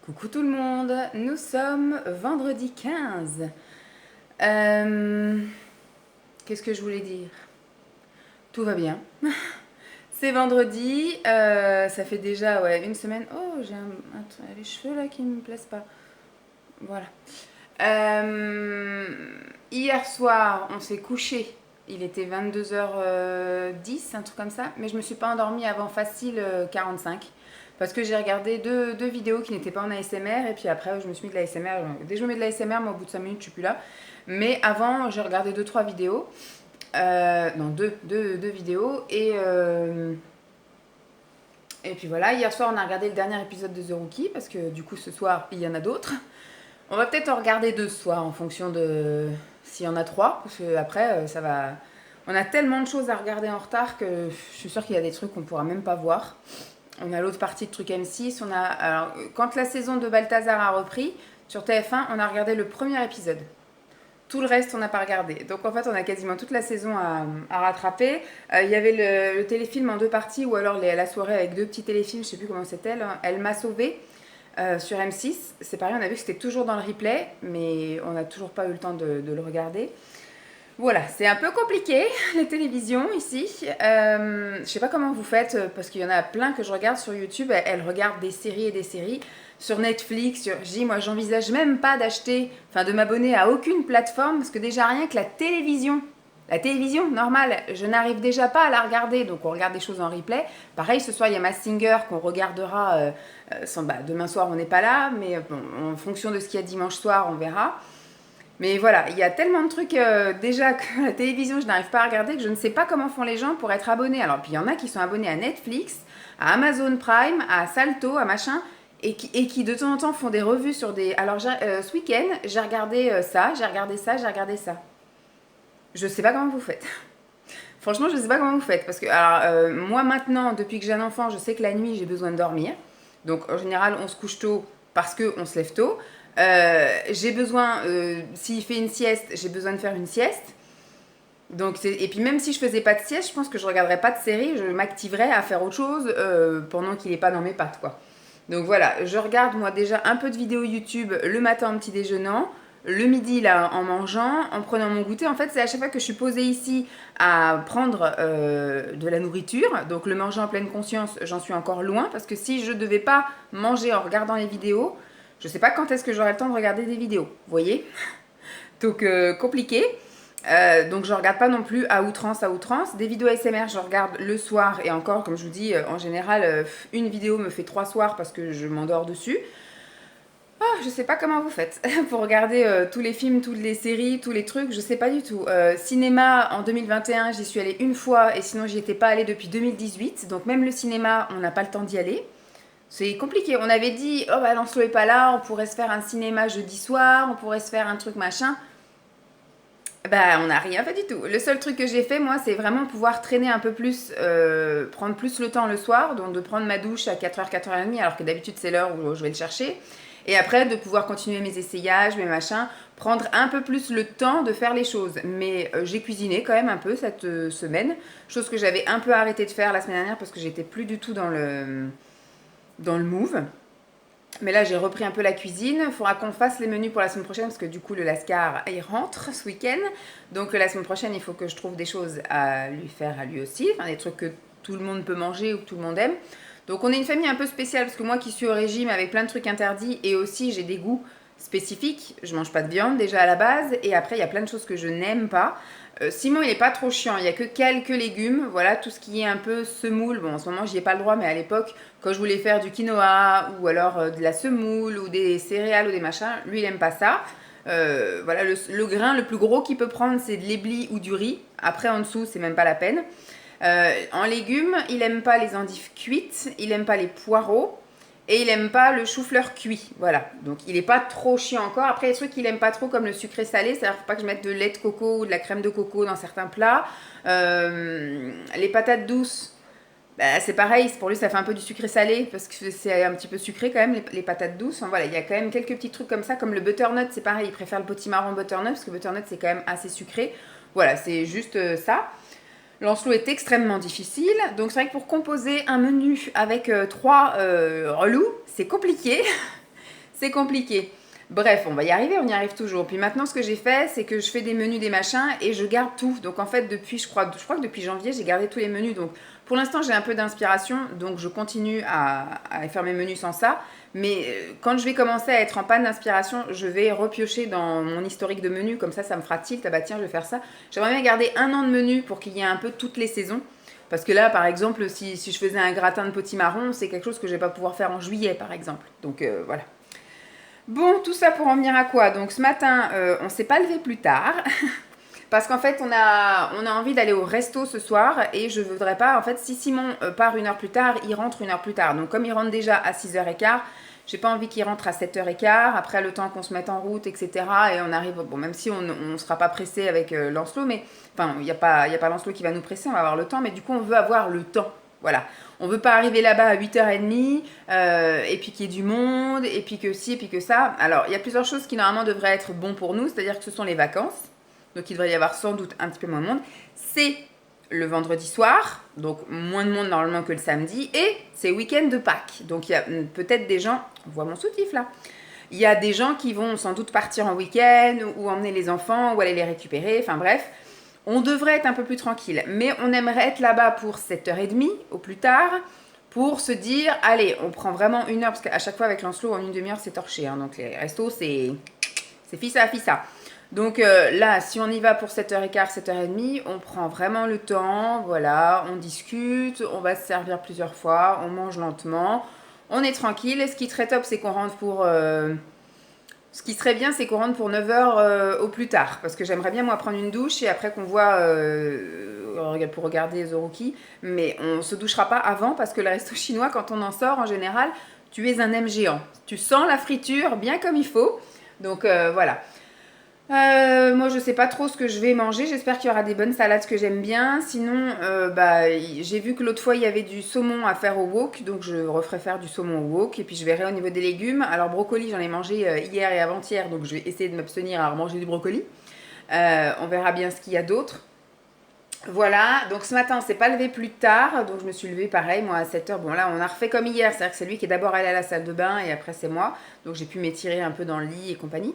Coucou tout le monde, nous sommes vendredi 15. Qu'est-ce que je voulais dire? Tout va bien. C'est vendredi, ça fait déjà une semaine. Oh, j'ai les cheveux là qui me plaisent pas. Voilà. Hier soir, on s'est couché. Il était 22h10, un truc comme ça. Mais je me suis pas endormie avant facile 45. Parce que j'ai regardé deux vidéos qui n'étaient pas en ASMR. Et puis après, je me suis mis de l'ASMR. Dès que je me mets de l'ASMR, moi, au bout de 5 minutes, je suis plus là. Mais avant, j'ai regardé deux-trois vidéos. Non, deux vidéos. Et puis voilà, hier soir, on a regardé le dernier épisode de The Rookie. Parce que du coup, ce soir, il y en a d'autres. On va peut-être en regarder deux ce soir en fonction de s'il y en a trois. Parce que après, ça va. On a tellement de choses à regarder en retard que je suis sûre qu'il y a des trucs qu'on pourra même pas voir. On a l'autre partie de truc M6. Alors, quand la saison de Balthazar a repris, sur TF1, on a regardé le premier épisode. Tout le reste, on n'a pas regardé. Donc en fait, on a quasiment toute la saison à rattraper. Il y avait le téléfilm en deux parties, ou alors la soirée avec deux petits téléfilms, je sais plus comment c'était. Elle m'a sauvée sur M6. C'est pareil, on a vu que c'était toujours dans le replay, mais on n'a toujours pas eu le temps de le regarder. Voilà, c'est un peu compliqué, les télévisions ici. Je sais pas comment vous faites, parce qu'il y en a plein que je regarde sur YouTube. Elles regardent des séries et des séries. Sur Netflix, moi, j'envisage même pas d'acheter, enfin, de m'abonner à aucune plateforme, parce que déjà, rien que la télévision normale, je n'arrive déjà pas à la regarder. Donc, on regarde des choses en replay. Pareil, ce soir, il y a Masked Singer qu'on regardera. Demain soir, on n'est pas là, mais bon, en fonction de ce qu'il y a dimanche soir, on verra. Mais voilà, il y a tellement de trucs déjà que la télévision, je n'arrive pas à regarder que je ne sais pas comment font les gens pour être abonnés. Alors, puis il y en a qui sont abonnés à Netflix, à Amazon Prime, à Salto, à machin, et qui de temps en temps font des revues sur des. Alors, ce week-end, j'ai regardé ça, j'ai regardé ça, j'ai regardé ça. Je sais pas comment vous faites. Franchement, je sais pas comment vous faites. Parce que, alors, moi maintenant, depuis que j'ai un enfant, je sais que la nuit, j'ai besoin de dormir. Donc, en général, on se couche tôt parce qu'on se lève tôt. J'ai besoin, s'il fait une sieste, j'ai besoin de faire une sieste. Donc et puis même si je faisais pas de sieste, je pense que je regarderais pas de série, je m'activerais à faire autre chose pendant qu'il est pas dans mes pattes, quoi. Donc voilà, je regarde moi déjà un peu de vidéos YouTube le matin en petit déjeunant, le midi là en mangeant, en prenant mon goûter. En fait, c'est à chaque fois que je suis posée ici à prendre de la nourriture. Donc le manger en pleine conscience, j'en suis encore loin parce que si je devais pas manger en regardant les vidéos, je sais pas quand est-ce que j'aurai le temps de regarder des vidéos, vous voyez. Donc compliqué. Donc je regarde pas non plus à outrance. Des vidéos ASMR, je regarde le soir et encore, comme je vous dis, en général, une vidéo me fait 3 soirs parce que je m'endors dessus. Oh, je sais pas comment vous faites pour regarder tous les films, toutes les séries, tous les trucs, je sais pas du tout. Cinéma en 2021, j'y suis allée une fois et sinon j'y étais pas allée depuis 2018. Donc même le cinéma, on n'a pas le temps d'y aller. C'est compliqué. On avait dit, oh bah Lancelot est pas là, on pourrait se faire un cinéma jeudi soir, on pourrait se faire un truc machin. Bah, on n'a rien fait du tout. Le seul truc que j'ai fait, moi, c'est vraiment pouvoir traîner un peu plus, prendre plus le temps le soir, donc de prendre ma douche à 4h, 4h30, alors que d'habitude c'est l'heure où je vais le chercher. Et après, de pouvoir continuer mes essayages, mes machins, prendre un peu plus le temps de faire les choses. Mais j'ai cuisiné quand même un peu cette semaine, chose que j'avais un peu arrêté de faire la semaine dernière parce que j'étais plus du tout dans le move. Mais là, j'ai repris un peu la cuisine. Il faudra qu'on fasse les menus pour la semaine prochaine parce que du coup, le Lascar, il rentre ce week-end. Donc la semaine prochaine, il faut que je trouve des choses à lui faire à lui aussi. Enfin, des trucs que tout le monde peut manger ou que tout le monde aime. Donc on est une famille un peu spéciale parce que moi qui suis au régime avec plein de trucs interdits et aussi j'ai des goûts spécifiques. Je mange pas de viande déjà à la base et après il y a plein de choses que je n'aime pas. Simon il est pas trop chiant, il y a que quelques légumes, voilà tout ce qui est un peu semoule. Bon en ce moment j'y ai pas le droit mais à l'époque quand je voulais faire du quinoa ou alors de la semoule ou des céréales ou des machins, lui il aime pas ça. Voilà le grain le plus gros qu'il peut prendre c'est de l'éblis ou du riz. Après en dessous c'est même pas la peine. En légumes, il aime pas les endives cuites, il aime pas les poireaux et il aime pas le chou-fleur cuit. Voilà, donc il est pas trop chiant encore. Après, les trucs qu'il aime pas trop comme le sucré salé, c'est-à-dire faut pas que je mette de lait de coco ou de la crème de coco dans certains plats. Les patates douces, bah, c'est pareil, pour lui ça fait un peu du sucré salé parce que c'est un petit peu sucré quand même les patates douces. Enfin, voilà, il y a quand même quelques petits trucs comme ça, comme le butternut, c'est pareil, il préfère le potimarron butternut parce que butternut c'est quand même assez sucré. Voilà, c'est juste ça. Lancelot est extrêmement difficile, donc c'est vrai que pour composer un menu avec trois relous, c'est compliqué. c'est compliqué. Bref, on va y arriver, on y arrive toujours. Puis maintenant, ce que j'ai fait, c'est que je fais des menus, des machins, et je garde tout. Donc en fait, depuis, je crois que depuis janvier, j'ai gardé tous les menus. Donc pour l'instant, j'ai un peu d'inspiration, donc je continue à faire mes menus sans ça. Mais quand je vais commencer à être en panne d'inspiration, je vais repiocher dans mon historique de menus, comme ça me fera tilt, ah bah tiens, je vais faire ça. J'aimerais bien garder 1 an de menus pour qu'il y ait un peu toutes les saisons. Parce que là, par exemple, si je faisais un gratin de potimarron, c'est quelque chose que je vais pas pouvoir faire en juillet, par exemple. Donc voilà. Bon, tout ça pour en venir à quoi? Donc ce matin, on s'est pas levé plus tard. Parce qu'en fait, on a envie d'aller au resto ce soir et je voudrais pas, en fait, si Simon part 1 heure plus tard, il rentre 1 heure plus tard. Donc comme il rentre déjà à 6h15, j'ai pas envie qu'il rentre à 7h15, après le temps qu'on se mette en route, etc. Et on arrive, bon, même si on ne sera pas pressé avec Lancelot, mais, enfin, il n'y a pas Lancelot qui va nous presser, on va avoir le temps, mais du coup, on veut avoir le temps. Voilà. On veut pas arriver là-bas à 8h30, et puis qu'il y ait du monde, et puis que ci, et puis que ça. Alors, il y a plusieurs choses qui normalement devraient être bons pour nous, c'est-à-dire que ce sont les vacances. Donc il devrait y avoir sans doute un petit peu moins de monde. C'est le vendredi soir, donc moins de monde normalement que le samedi, et c'est week-end de Pâques. Donc il y a peut-être des gens, on voit mon soutif là, il y a des gens qui vont sans doute partir en week-end, ou emmener les enfants, ou aller les récupérer, enfin bref. On devrait être un peu plus tranquille, mais on aimerait être là-bas pour 7h30 au plus tard, pour se dire, allez, on prend vraiment 1 heure, parce qu'à chaque fois avec Lancelot, en 1/2 heure, c'est torché. Hein, donc les restos, c'est fissa. Donc là, si on y va pour 7h15, 7h30, on prend vraiment le temps, voilà, on discute, on va se servir plusieurs fois, on mange lentement, on est tranquille. Et ce qui est très top, c'est qu'on rentre pour... ce qui serait bien, c'est qu'on rentre pour 9h au plus tard, parce que j'aimerais bien, moi, prendre une douche et après qu'on voit pour regarder The Rookie, mais on se douchera pas avant, parce que le resto chinois, quand on en sort, en général, tu es un M géant. Tu sens la friture bien comme il faut, donc voilà. Moi je sais pas trop ce que je vais manger, j'espère qu'il y aura des bonnes salades que j'aime bien, sinon j'ai vu que l'autre fois il y avait du saumon à faire au wok, donc je referai faire du saumon au wok, et puis je verrai au niveau des légumes. Alors brocoli j'en ai mangé hier et avant-hier, donc je vais essayer de m'abstenir à remanger du brocoli. On verra bien ce qu'il y a d'autre. Voilà, donc ce matin on s'est pas levé plus tard, donc je me suis levée pareil, moi à 7h. Bon là on a refait comme hier, c'est-à-dire que c'est lui qui est d'abord allé à la salle de bain et après c'est moi, donc j'ai pu m'étirer un peu dans le lit et compagnie.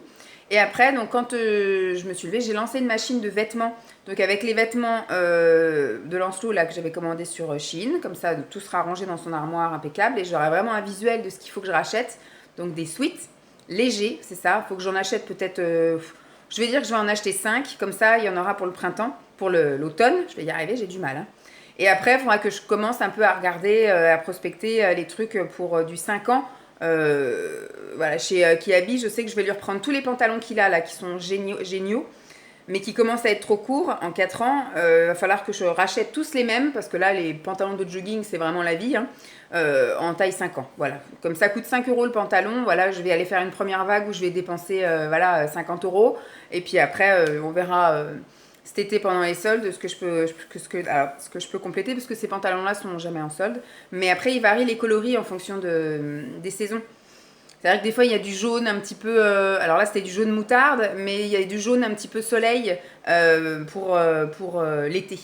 Et après, donc quand je me suis levée, j'ai lancé une machine de vêtements, donc avec les vêtements de Lancelot là que j'avais commandé sur Shein, comme ça tout sera rangé dans son armoire impeccable et j'aurai vraiment un visuel de ce qu'il faut que je rachète, donc des sweats légers, c'est ça, il faut que j'en achète peut-être... je vais dire que je vais en acheter 5, comme ça il y en aura pour le printemps, pour l'automne, je vais y arriver, j'ai du mal. Hein. Et après, il faudra que je commence un peu à regarder, à prospecter les trucs pour du 5 ans. Voilà, chez Kiabi, je sais que je vais lui reprendre tous les pantalons qu'il a là, qui sont géniaux, mais qui commencent à être trop courts en 4 ans. Va falloir que je rachète tous les mêmes, parce que là, les pantalons de jogging, c'est vraiment la vie, hein, en taille 5 ans. Voilà. Comme ça coûte 5 € le pantalon, voilà, je vais aller faire une première vague où je vais dépenser voilà, 50 €. Et puis après, on verra cet été pendant les soldes ce que je peux compléter, parce que ces pantalons-là sont jamais en solde. Mais après, ils varient les coloris en fonction des saisons. C'est-à-dire que des fois, il y a du jaune un petit peu... alors là, c'était du jaune moutarde, mais il y a du jaune un petit peu soleil pour l'été.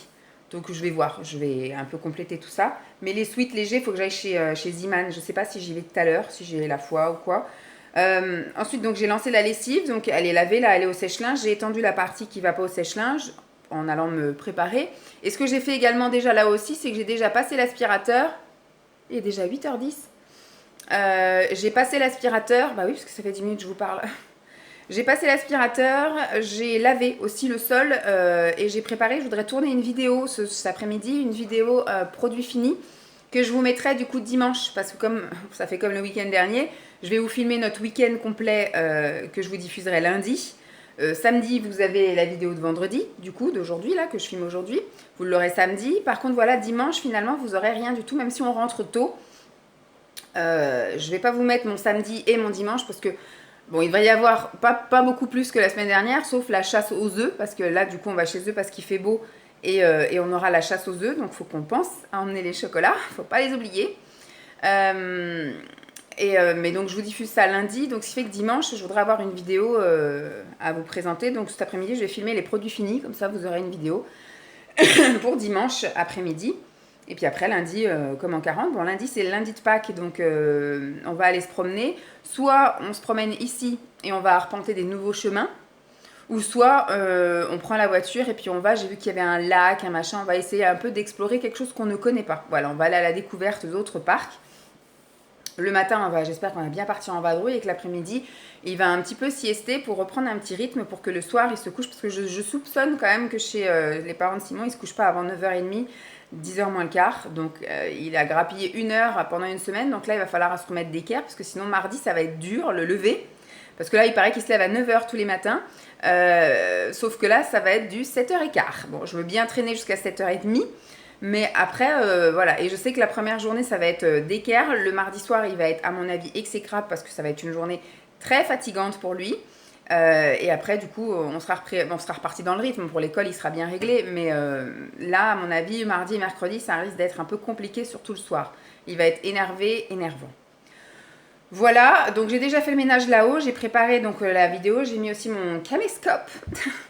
Donc je vais voir, je vais un peu compléter tout ça. Mais les sweats légers, il faut que j'aille chez Ziman. Je ne sais pas si j'y vais tout à l'heure, si j'ai la foi ou quoi. Ensuite, donc j'ai lancé la lessive. Donc elle est lavée, là, elle est au sèche-linge. J'ai étendu la partie qui ne va pas au sèche-linge en allant me préparer. Et ce que j'ai fait également déjà là aussi, c'est que j'ai déjà passé l'aspirateur. Il est déjà 8h10. J'ai passé l'aspirateur, bah oui, parce que ça fait 10 minutes que je vous parle. J'ai passé l'aspirateur, j'ai lavé aussi le sol et j'ai préparé, je voudrais tourner une vidéo cet après-midi, une vidéo produit fini que je vous mettrai du coup dimanche, parce que comme ça fait comme le week-end dernier, je vais vous filmer notre week-end complet que je vous diffuserai lundi. Samedi, vous avez la vidéo de vendredi, du coup, d'aujourd'hui, là, que je filme aujourd'hui. Vous l'aurez samedi. Par contre, voilà, dimanche, finalement, vous n'aurez rien du tout, même si on rentre tôt. Je vais pas vous mettre mon samedi et mon dimanche parce que bon, il va y avoir pas beaucoup plus que la semaine dernière, sauf la chasse aux œufs, parce que là du coup on va chez eux parce qu'il fait beau et on aura la chasse aux œufs, donc faut qu'on pense à emmener les chocolats, faut pas les oublier. Mais donc je vous diffuse ça lundi, donc ce qui fait que dimanche je voudrais avoir une vidéo à vous présenter. Donc cet après-midi je vais filmer les produits finis, comme ça vous aurez une vidéo pour dimanche après-midi. Et puis après, lundi, comme en 40. Bon, lundi, c'est le lundi de Pâques, donc on va aller se promener. Soit on se promène ici et on va arpenter des nouveaux chemins. Ou soit on prend la voiture et puis on va, j'ai vu qu'il y avait un lac, un machin, on va essayer un peu d'explorer quelque chose qu'on ne connaît pas. Voilà, on va aller à la découverte d'autres parcs. Le matin, j'espère qu'on va bien partir en vadrouille et que l'après-midi, il va un petit peu siester pour reprendre un petit rythme pour que le soir, il se couche. Parce que je soupçonne quand même que chez les parents de Simon, ils ne se couchent pas avant 9h30, 10h moins le quart. Donc, il a grappillé 1 heure pendant une semaine. Donc là, il va falloir se remettre d'équerre parce que sinon, mardi, ça va être dur, le lever. Parce que là, il paraît qu'il se lève à 9h tous les matins. Sauf que là, ça va être du 7h15. Bon, je veux bien traîner jusqu'à 7h30. Mais après, voilà. Et je sais que la première journée, ça va être d'équerre. Le mardi soir, il va être, à mon avis, exécrable parce que ça va être une journée très fatigante pour lui. Et après, du coup, on sera reparti dans le rythme. Pour l'école, il sera bien réglé. Mais là, à mon avis, mardi et mercredi, ça risque d'être un peu compliqué, surtout le soir. Il va être énervant. Voilà, donc j'ai déjà fait le ménage là-haut, j'ai préparé donc la vidéo, j'ai mis aussi mon caméscope,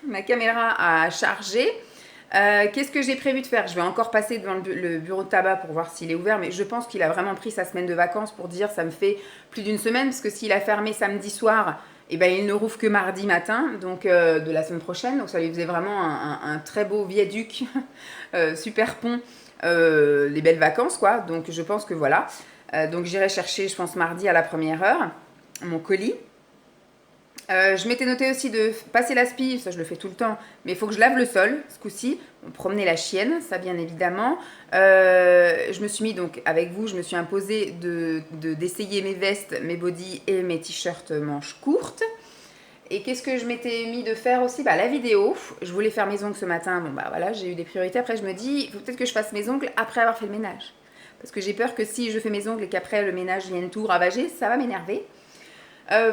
ma caméra à charger. Qu'est-ce que j'ai prévu de faire? Je vais encore passer devant le bureau de tabac pour voir s'il est ouvert, mais je pense qu'il a vraiment pris sa semaine de vacances pour dire ça me fait plus d'une semaine, parce que s'il a fermé samedi soir, eh ben, il ne rouvre que mardi matin, donc de la semaine prochaine, donc ça lui faisait vraiment un très beau viaduc, super pont, les belles vacances quoi, donc je pense que voilà. Donc j'irai chercher, je pense, mardi à la première heure, mon colis. Je m'étais noté aussi de passer l'aspi, ça je le fais tout le temps, mais il faut que je lave le sol ce coup-ci, promener la chienne, ça bien évidemment. Je me suis mis donc avec vous, je me suis imposé d'essayer mes vestes, mes bodys et mes t-shirts manches courtes. Et qu'est-ce que je m'étais mis de faire aussi? La vidéo, je voulais faire mes ongles ce matin, bon voilà, j'ai eu des priorités. Après je me dis, il faut peut-être que je fasse mes ongles après avoir fait le ménage. Parce que j'ai peur que si je fais mes ongles et qu'après le ménage vienne tout ravager, ça va m'énerver.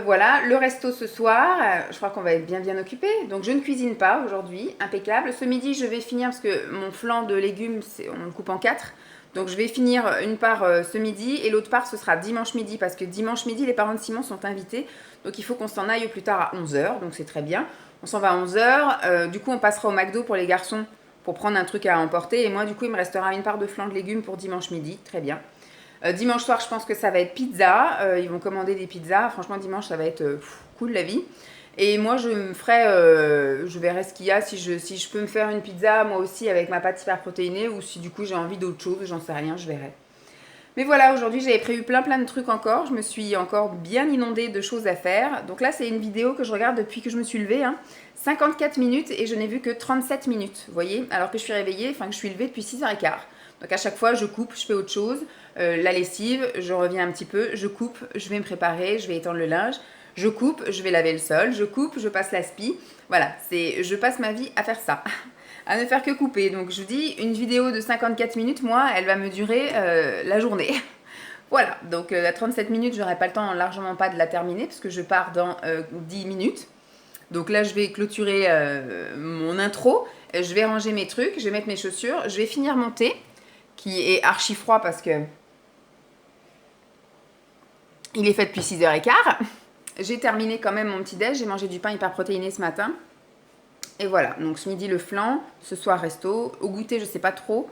Voilà, le resto ce soir, je crois qu'on va être bien occupé. Donc je ne cuisine pas aujourd'hui, impeccable. Ce midi, je vais finir parce que mon flanc de légumes, on le coupe en 4. Donc je vais finir une part ce midi et l'autre part ce sera dimanche midi. Parce que dimanche midi, les parents de Simon sont invités. Donc il faut qu'on s'en aille au plus tard à 11h, donc c'est très bien. On s'en va à 11h, du coup on passera au McDo pour les garçons pour prendre un truc à emporter. Et moi, du coup, il me restera une part de flanc de légumes pour dimanche midi. Très bien. Dimanche soir, je pense que ça va être pizza. Ils vont commander des pizzas. Franchement, dimanche, ça va être cool la vie. Et moi, je me ferai... je verrai ce qu'il y a. Si je peux me faire une pizza, moi aussi, avec ma pâte hyper protéinée. Ou si, du coup, j'ai envie d'autre chose. J'en sais rien, je verrai. Mais voilà, aujourd'hui, j'avais prévu plein de trucs encore. Je me suis encore bien inondée de choses à faire. Donc là, c'est une vidéo que je regarde depuis que je me suis levée. 54 minutes et je n'ai vu que 37 minutes, vous voyez, alors que je suis réveillée, que je suis levée depuis 6h15. Donc à chaque fois, je coupe, je fais autre chose. La lessive, je reviens un petit peu, je coupe, je vais me préparer, je vais étendre le linge. Je coupe, je vais laver le sol, je coupe, je passe l'aspi. Voilà, je passe ma vie à faire ça, à ne faire que couper. Donc je vous dis, une vidéo de 54 minutes, moi, elle va me durer la journée. Voilà, donc à 37 minutes, j'aurai pas le temps largement pas de la terminer parce que je pars dans 10 minutes. Donc là, je vais clôturer mon intro, je vais ranger mes trucs, je vais mettre mes chaussures, je vais finir mon thé, qui est archi froid parce que il est fait depuis 6h15. J'ai terminé quand même mon petit déj, j'ai mangé du pain hyper protéiné ce matin. Et voilà, donc ce midi le flan, ce soir resto. Au goûter, je sais pas trop.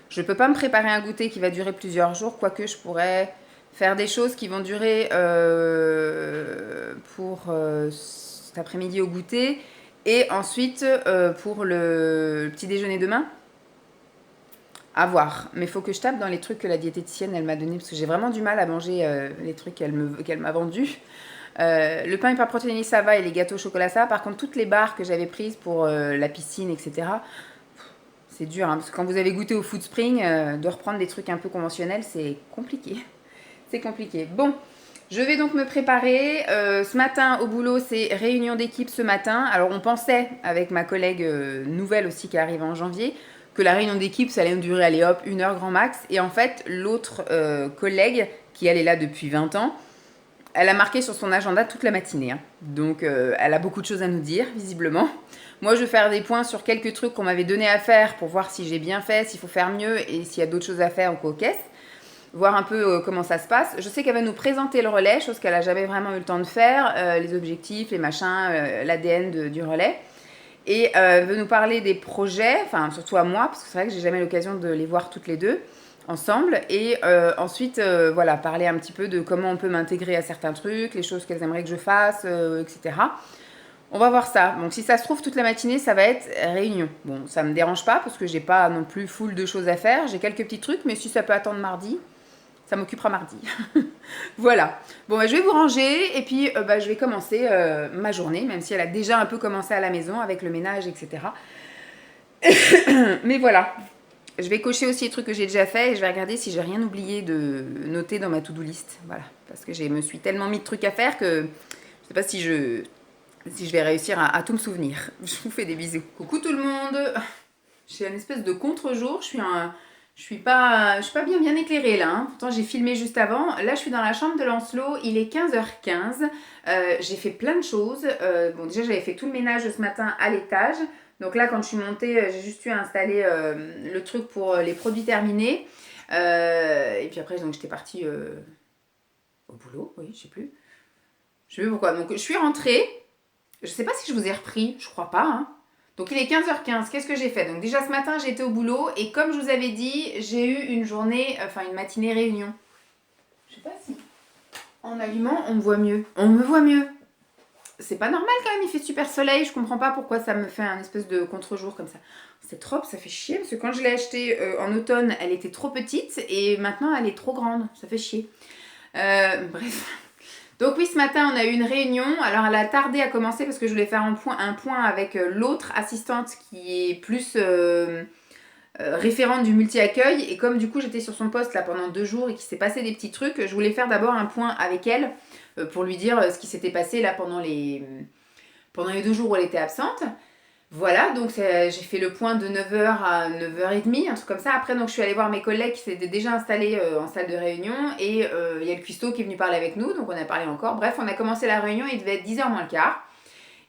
Je peux pas me préparer un goûter qui va durer plusieurs jours, quoique je pourrais faire des choses qui vont durer pour cet après-midi au goûter. Et ensuite, pour le petit déjeuner demain, à voir. Mais il faut que je tape dans les trucs que la diététicienne, elle m'a donné, parce que j'ai vraiment du mal à manger les trucs qu'elle m'a vendus. Le pain hyper protéiné, ça va, et les gâteaux au chocolat, ça va. Par contre, toutes les barres que j'avais prises pour la piscine, etc., c'est dur, parce que quand vous avez goûté au Food Spring, de reprendre des trucs un peu conventionnels, c'est compliqué. C'est compliqué. Bon, je vais donc me préparer. Ce matin, au boulot, c'est réunion d'équipe ce matin. Alors, on pensait, avec ma collègue nouvelle aussi qui arrive en janvier, que la réunion d'équipe, ça allait durer, allez hop, 1 heure grand max. Et en fait, l'autre collègue, qui elle est là depuis 20 ans, elle a marqué sur son agenda toute la matinée. Donc, elle a beaucoup de choses à nous dire, visiblement. Moi, je vais faire des points sur quelques trucs qu'on m'avait donné à faire pour voir si j'ai bien fait, s'il faut faire mieux et s'il y a d'autres choses à faire ou quoi aux caisses. Voir un peu comment ça se passe. Je sais qu'elle va nous présenter le relais, chose qu'elle n'a jamais vraiment eu le temps de faire, les objectifs, les machins, l'ADN du relais. Et veut nous parler des projets, enfin surtout à moi, parce que c'est vrai que j'ai jamais l'occasion de les voir toutes les deux. ensemble et ensuite voilà, parler un petit peu de comment on peut m'intégrer à certains trucs, les choses qu'elles aimeraient que je fasse, etc. On va voir ça. Donc si ça se trouve, toute la matinée, ça va être réunion. Bon, ça me dérange pas parce que j'ai pas non plus full de choses à faire. J'ai quelques petits trucs, mais si ça peut attendre mardi, ça m'occupera mardi. Voilà. Bon, bah, je vais vous ranger et puis bah, je vais commencer ma journée, même si elle a déjà un peu commencé à la maison avec le ménage, etc. Mais voilà. Je vais cocher aussi les trucs que j'ai déjà fait et je vais regarder si j'ai rien oublié de noter dans ma to-do list. Voilà. Parce que je me suis tellement mis de trucs à faire que je sais pas si je vais réussir à tout me souvenir. Je vous fais des bisous. Coucou tout le monde. J'ai une espèce de contre-jour. Je suis pas bien éclairée là. Hein. Pourtant j'ai filmé juste avant. Là je suis dans la chambre de Lancelot. Il est 15h15. J'ai fait plein de choses. Bon déjà j'avais fait tout le ménage ce matin à l'étage. Donc là quand je suis montée, j'ai juste eu à installer le truc pour les produits terminés. Et puis après donc j'étais partie au boulot. Oui, je sais plus. Je sais plus pourquoi. Donc je suis rentrée. Je sais pas si je vous ai repris, je crois pas. Hein. Donc il est 15h15, qu'est-ce que j'ai fait? Donc déjà ce matin j'étais au boulot et comme je vous avais dit, j'ai eu une journée, enfin une matinée réunion. Je sais pas si en allumant on me voit mieux. On me voit mieux. C'est pas normal quand même, il fait super soleil, je comprends pas pourquoi ça me fait un espèce de contre-jour comme ça. Cette robe ça fait chier parce que quand je l'ai achetée en automne elle était trop petite et maintenant elle est trop grande, ça fait chier. Bref. Donc oui, ce matin, on a eu une réunion. Alors, elle a tardé à commencer parce que je voulais faire un point avec l'autre assistante qui est plus référente du multi-accueil. Et comme du coup, j'étais sur son poste là pendant 2 jours et qu'il s'est passé des petits trucs, je voulais faire d'abord un point avec elle pour lui dire ce qui s'était passé là pendant les 2 jours où elle était absente. Voilà, donc j'ai fait le point de 9h à 9h30, un truc comme ça. Après, donc, je suis allée voir mes collègues qui s'étaient déjà installés en salle de réunion. Et il y a le cuistot qui est venu parler avec nous, donc on a parlé encore. Bref, on a commencé la réunion, il devait être 10h moins le quart.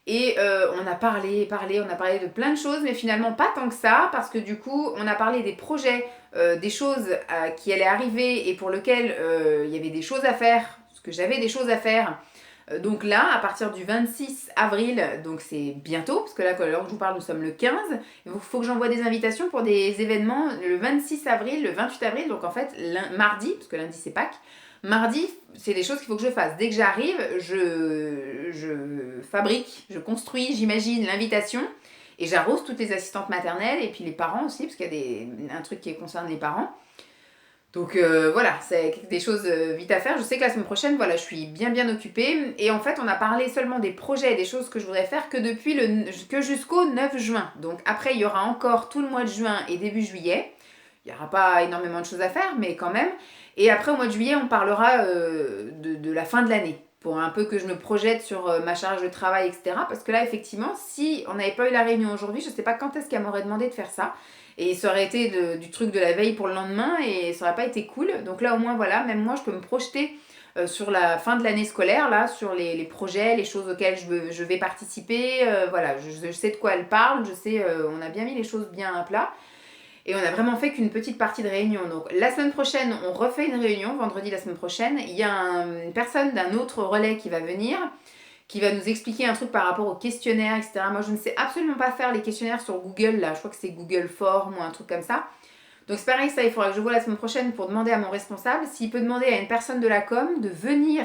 Et on a parlé, on a parlé de plein de choses, mais finalement pas tant que ça, parce que du coup, on a parlé des projets, des choses qui allaient arriver et pour lesquelles il y avait des choses à faire, parce que j'avais des choses à faire. Donc là, à partir du 26 avril, donc c'est bientôt, parce que là, à l'heure où je vous parle, nous sommes le 15, il faut que j'envoie des invitations pour des événements le 26 avril, le 28 avril, donc en fait, mardi, parce que lundi c'est Pâques, mardi, c'est des choses qu'il faut que je fasse. Dès que j'arrive, je fabrique, je construis, j'imagine l'invitation, et j'arrose toutes les assistantes maternelles, et puis les parents aussi, parce qu'il y a un truc qui concerne les parents. Donc voilà, c'est des choses vite à faire. Je sais que la semaine prochaine, voilà, je suis bien occupée. Et en fait, on a parlé seulement des projets et des choses que je voudrais faire que jusqu'au 9 juin. Donc après, il y aura encore tout le mois de juin et début juillet. Il n'y aura pas énormément de choses à faire, mais quand même. Et après, au mois de juillet, on parlera de la fin de l'année. Pour un peu que je me projette sur ma charge de travail, etc. Parce que là, effectivement, si on n'avait pas eu la réunion aujourd'hui, je ne sais pas quand est-ce qu'elle m'aurait demandé de faire ça. Et ça aurait été du truc de la veille pour le lendemain et ça n'aurait pas été cool. Donc là, au moins, voilà, même moi, je peux me projeter sur la fin de l'année scolaire, là, sur les projets, les choses auxquelles je vais participer. Voilà, je sais de quoi elle parle, je sais, on a bien mis les choses bien à plat. Et on a vraiment fait qu'une petite partie de réunion. Donc la semaine prochaine, on refait une réunion, vendredi la semaine prochaine. Il y a une personne d'un autre relais qui va venir, qui va nous expliquer un truc par rapport au questionnaire, etc. Moi, je ne sais absolument pas faire les questionnaires sur Google, là. Je crois que c'est Google Form ou un truc comme ça. Donc c'est pareil, ça, il faudra que je vois la semaine prochaine pour demander à mon responsable s'il peut demander à une personne de la com de venir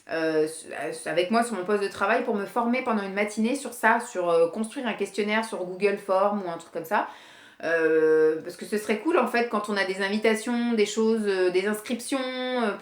avec moi sur mon poste de travail pour me former pendant une matinée sur ça, sur construire un questionnaire sur Google Form ou un truc comme ça. Parce que ce serait cool en fait quand on a des invitations, des choses, des inscriptions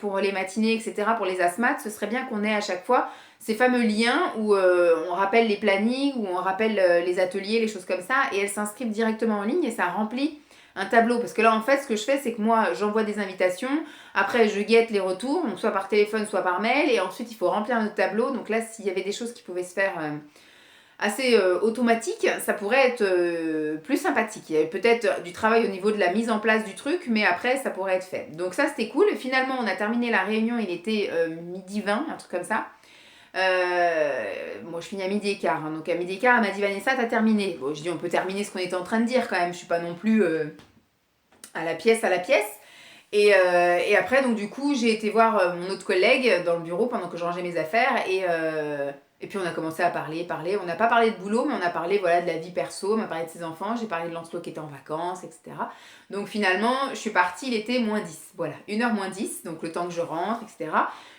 pour les matinées, etc. pour les asthmates, ce serait bien qu'on ait à chaque fois ces fameux liens où on rappelle les plannings, où on rappelle les ateliers, les choses comme ça, et elles s'inscrivent directement en ligne et ça remplit un tableau. Parce que là en fait ce que je fais c'est que moi j'envoie des invitations, après je guette les retours, donc soit par téléphone, soit par mail, et ensuite il faut remplir notre tableau. Donc là s'il y avait des choses qui pouvaient se faire assez automatique, ça pourrait être plus sympathique. Il y avait peut-être du travail au niveau de la mise en place du truc, mais après ça pourrait être fait. Donc ça c'était cool. Et finalement on a terminé la réunion, il était midi 20, un truc comme ça. Moi je finis à midi et quart, hein. Donc à midi et quart elle m'a dit Vanessa t'as terminé. Bon je dis on peut terminer ce qu'on était en train de dire quand même, je suis pas non plus à la pièce. Et après, donc du coup, j'ai été voir mon autre collègue dans le bureau pendant que je rangeais mes affaires et puis on a commencé à parler. On n'a pas parlé de boulot, mais on a parlé voilà, de la vie perso, on m'a parlé de ses enfants, j'ai parlé de Lancelot qui était en vacances, etc. Donc finalement, je suis partie, il était -10. Voilà, 1h -10, donc le temps que je rentre, etc.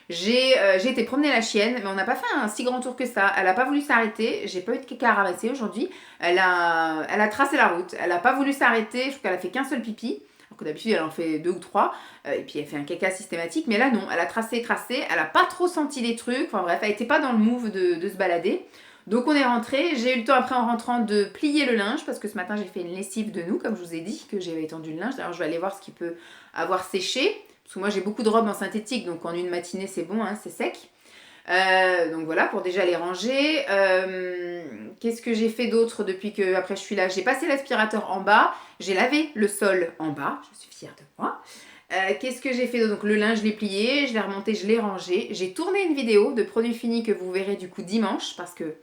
J'ai été promener la chienne, mais on n'a pas fait un si grand tour que ça. Elle n'a pas voulu s'arrêter, j'ai pas eu de caca à ramasser aujourd'hui. Elle a tracé la route, elle n'a pas voulu s'arrêter, je trouve qu'elle a fait qu'un seul pipi. Alors que d'habitude, elle en fait 2 ou 3. Et puis, elle fait un caca systématique. Mais là, non. Elle a tracé. Elle a pas trop senti les trucs. Enfin bref, elle était pas dans le move de se balader. Donc, on est rentré. J'ai eu le temps après, en rentrant, de plier le linge. Parce que ce matin, j'ai fait une lessive de nous, comme je vous ai dit, que j'avais étendu le linge. Alors, je vais aller voir ce qui peut avoir séché. Parce que moi, j'ai beaucoup de robes en synthétique. Donc, en une matinée, c'est bon, hein, c'est sec. Donc voilà, pour déjà les ranger. Qu'est-ce que j'ai fait d'autre depuis que après je suis là? J'ai passé l'aspirateur en bas, j'ai lavé le sol en bas, je suis fière de moi. Qu'est-ce que j'ai fait d'autre? Donc le linge, je l'ai plié, je l'ai remonté, je l'ai rangé. J'ai tourné une vidéo de produits finis que vous verrez du coup dimanche parce que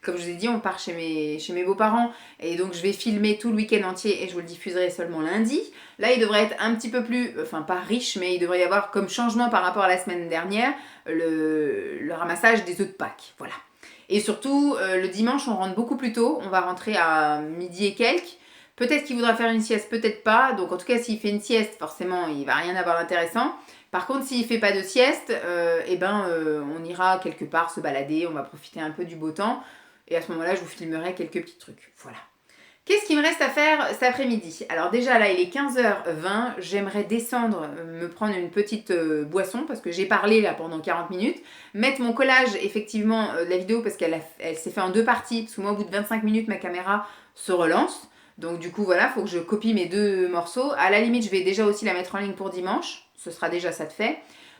comme je vous ai dit, on part chez mes beaux-parents et donc je vais filmer tout le week-end entier et je vous le diffuserai seulement lundi. Là, il devrait être un petit peu plus, enfin pas riche, mais il devrait y avoir comme changement par rapport à la semaine dernière, le ramassage des œufs de Pâques. Voilà. Et surtout, le dimanche, on rentre beaucoup plus tôt. On va rentrer à midi et quelques. Peut-être qu'il voudra faire une sieste, peut-être pas. Donc en tout cas, s'il fait une sieste, forcément, il va rien avoir d'intéressant. Par contre, s'il fait pas de sieste, on ira quelque part se balader, on va profiter un peu du beau temps. Et à ce moment-là, je vous filmerai quelques petits trucs. Voilà. Qu'est-ce qu'il me reste à faire cet après-midi? Alors déjà là, il est 15h20, j'aimerais descendre, me prendre une petite boisson parce que j'ai parlé là pendant 40 minutes, mettre mon collage effectivement de la vidéo parce qu'elle s'est fait en 2 parties, parce que moi au bout de 25 minutes ma caméra se relance, donc du coup voilà, il faut que je copie mes 2 morceaux. À la limite, je vais déjà aussi la mettre en ligne pour dimanche, ce sera déjà ça de fait.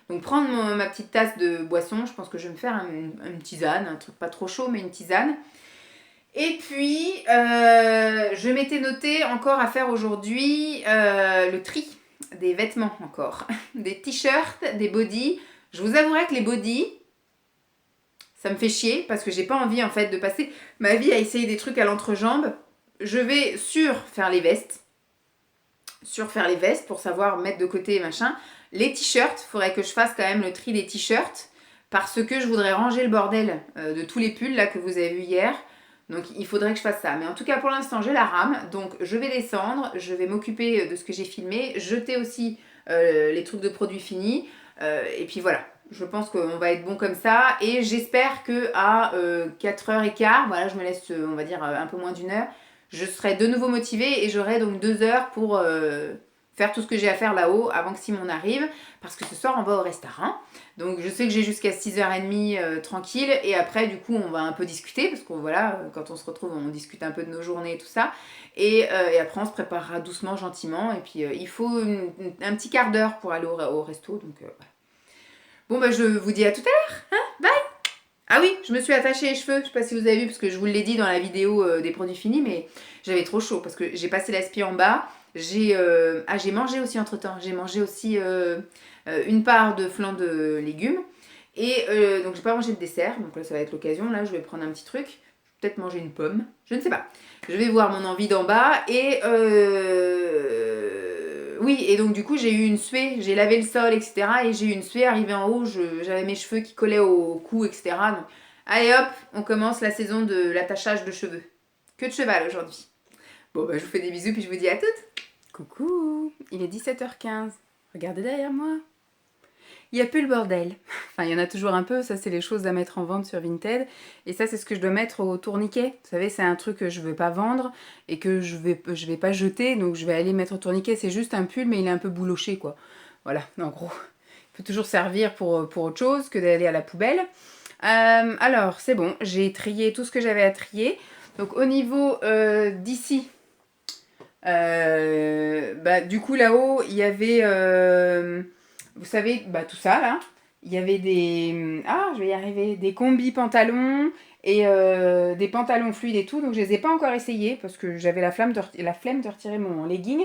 Donc prendre ma petite tasse de boisson, je pense que je vais me faire une tisane, un truc pas trop chaud mais une tisane. Et puis, je m'étais noté encore à faire aujourd'hui le tri des vêtements encore. Des t-shirts, des bodys. Je vous avouerai que les bodys, ça me fait chier parce que j'ai pas envie en fait de passer ma vie à essayer des trucs à l'entrejambe. Je vais faire les vestes. Faire les vestes pour savoir mettre de côté machin. Les t-shirts, il faudrait que je fasse quand même le tri des t-shirts parce que je voudrais ranger le bordel de tous les pulls là que vous avez vu hier. Donc il faudrait que je fasse ça. Mais en tout cas pour l'instant j'ai la rame. Donc je vais descendre, je vais m'occuper de ce que j'ai filmé, jeter aussi les trucs de produits finis. Et puis voilà, je pense qu'on va être bon comme ça. Et j'espère qu'à 4h15, voilà, je me laisse on va dire un peu moins d'une heure, je serai de nouveau motivée et j'aurai donc 2 heures pour faire tout ce que j'ai à faire là-haut avant que Simon arrive. Parce que ce soir on va au restaurant. Donc je sais que j'ai jusqu'à 6h30 tranquille et après du coup on va un peu discuter parce que voilà, quand on se retrouve on discute un peu de nos journées et tout ça et après on se préparera doucement, gentiment et puis il faut un petit quart d'heure pour aller au resto donc voilà. Bon bah je vous dis à tout à l'heure, hein, bye. Ah oui, je me suis attachée les cheveux, je sais pas si vous avez vu parce que je vous l'ai dit dans la vidéo des produits finis mais j'avais trop chaud parce que j'ai passé l'aspi en bas, j'ai mangé aussi entre temps, j'ai mangé aussi une part de flan de légumes. Et donc j'ai pas mangé de dessert, donc là ça va être l'occasion. Là je vais prendre un petit truc, peut-être manger une pomme, je ne sais pas. Je vais voir mon envie d'en bas et oui, et donc du coup j'ai eu une suée, j'ai lavé le sol, etc. Et j'ai eu une suée arrivée en haut, j'avais mes cheveux qui collaient au cou, etc. Donc allez hop, on commence la saison de l'attachage de cheveux. Que de cheval aujourd'hui. Bon bah je vous fais des bisous puis je vous dis à toutes. Coucou, il est 17h15. Regardez derrière moi. Il n'y a plus le bordel. Enfin, il y en a toujours un peu. Ça, c'est les choses à mettre en vente sur Vinted. Et ça, c'est ce que je dois mettre au tourniquet. Vous savez, c'est un truc que je ne veux pas vendre et que je vais pas jeter. Donc, je vais aller mettre au tourniquet. C'est juste un pull, mais il est un peu bouloché, quoi. Voilà, en gros. Il peut toujours servir pour autre chose que d'aller à la poubelle. Alors, c'est bon. J'ai trié tout ce que j'avais à trier. Donc, au niveau d'ici, du coup, là-haut, il y avait... vous savez, tout ça là, il y avait je vais y arriver, des combis pantalons et des pantalons fluides et tout, donc je les ai pas encore essayés parce que j'avais la flemme de retirer mon legging,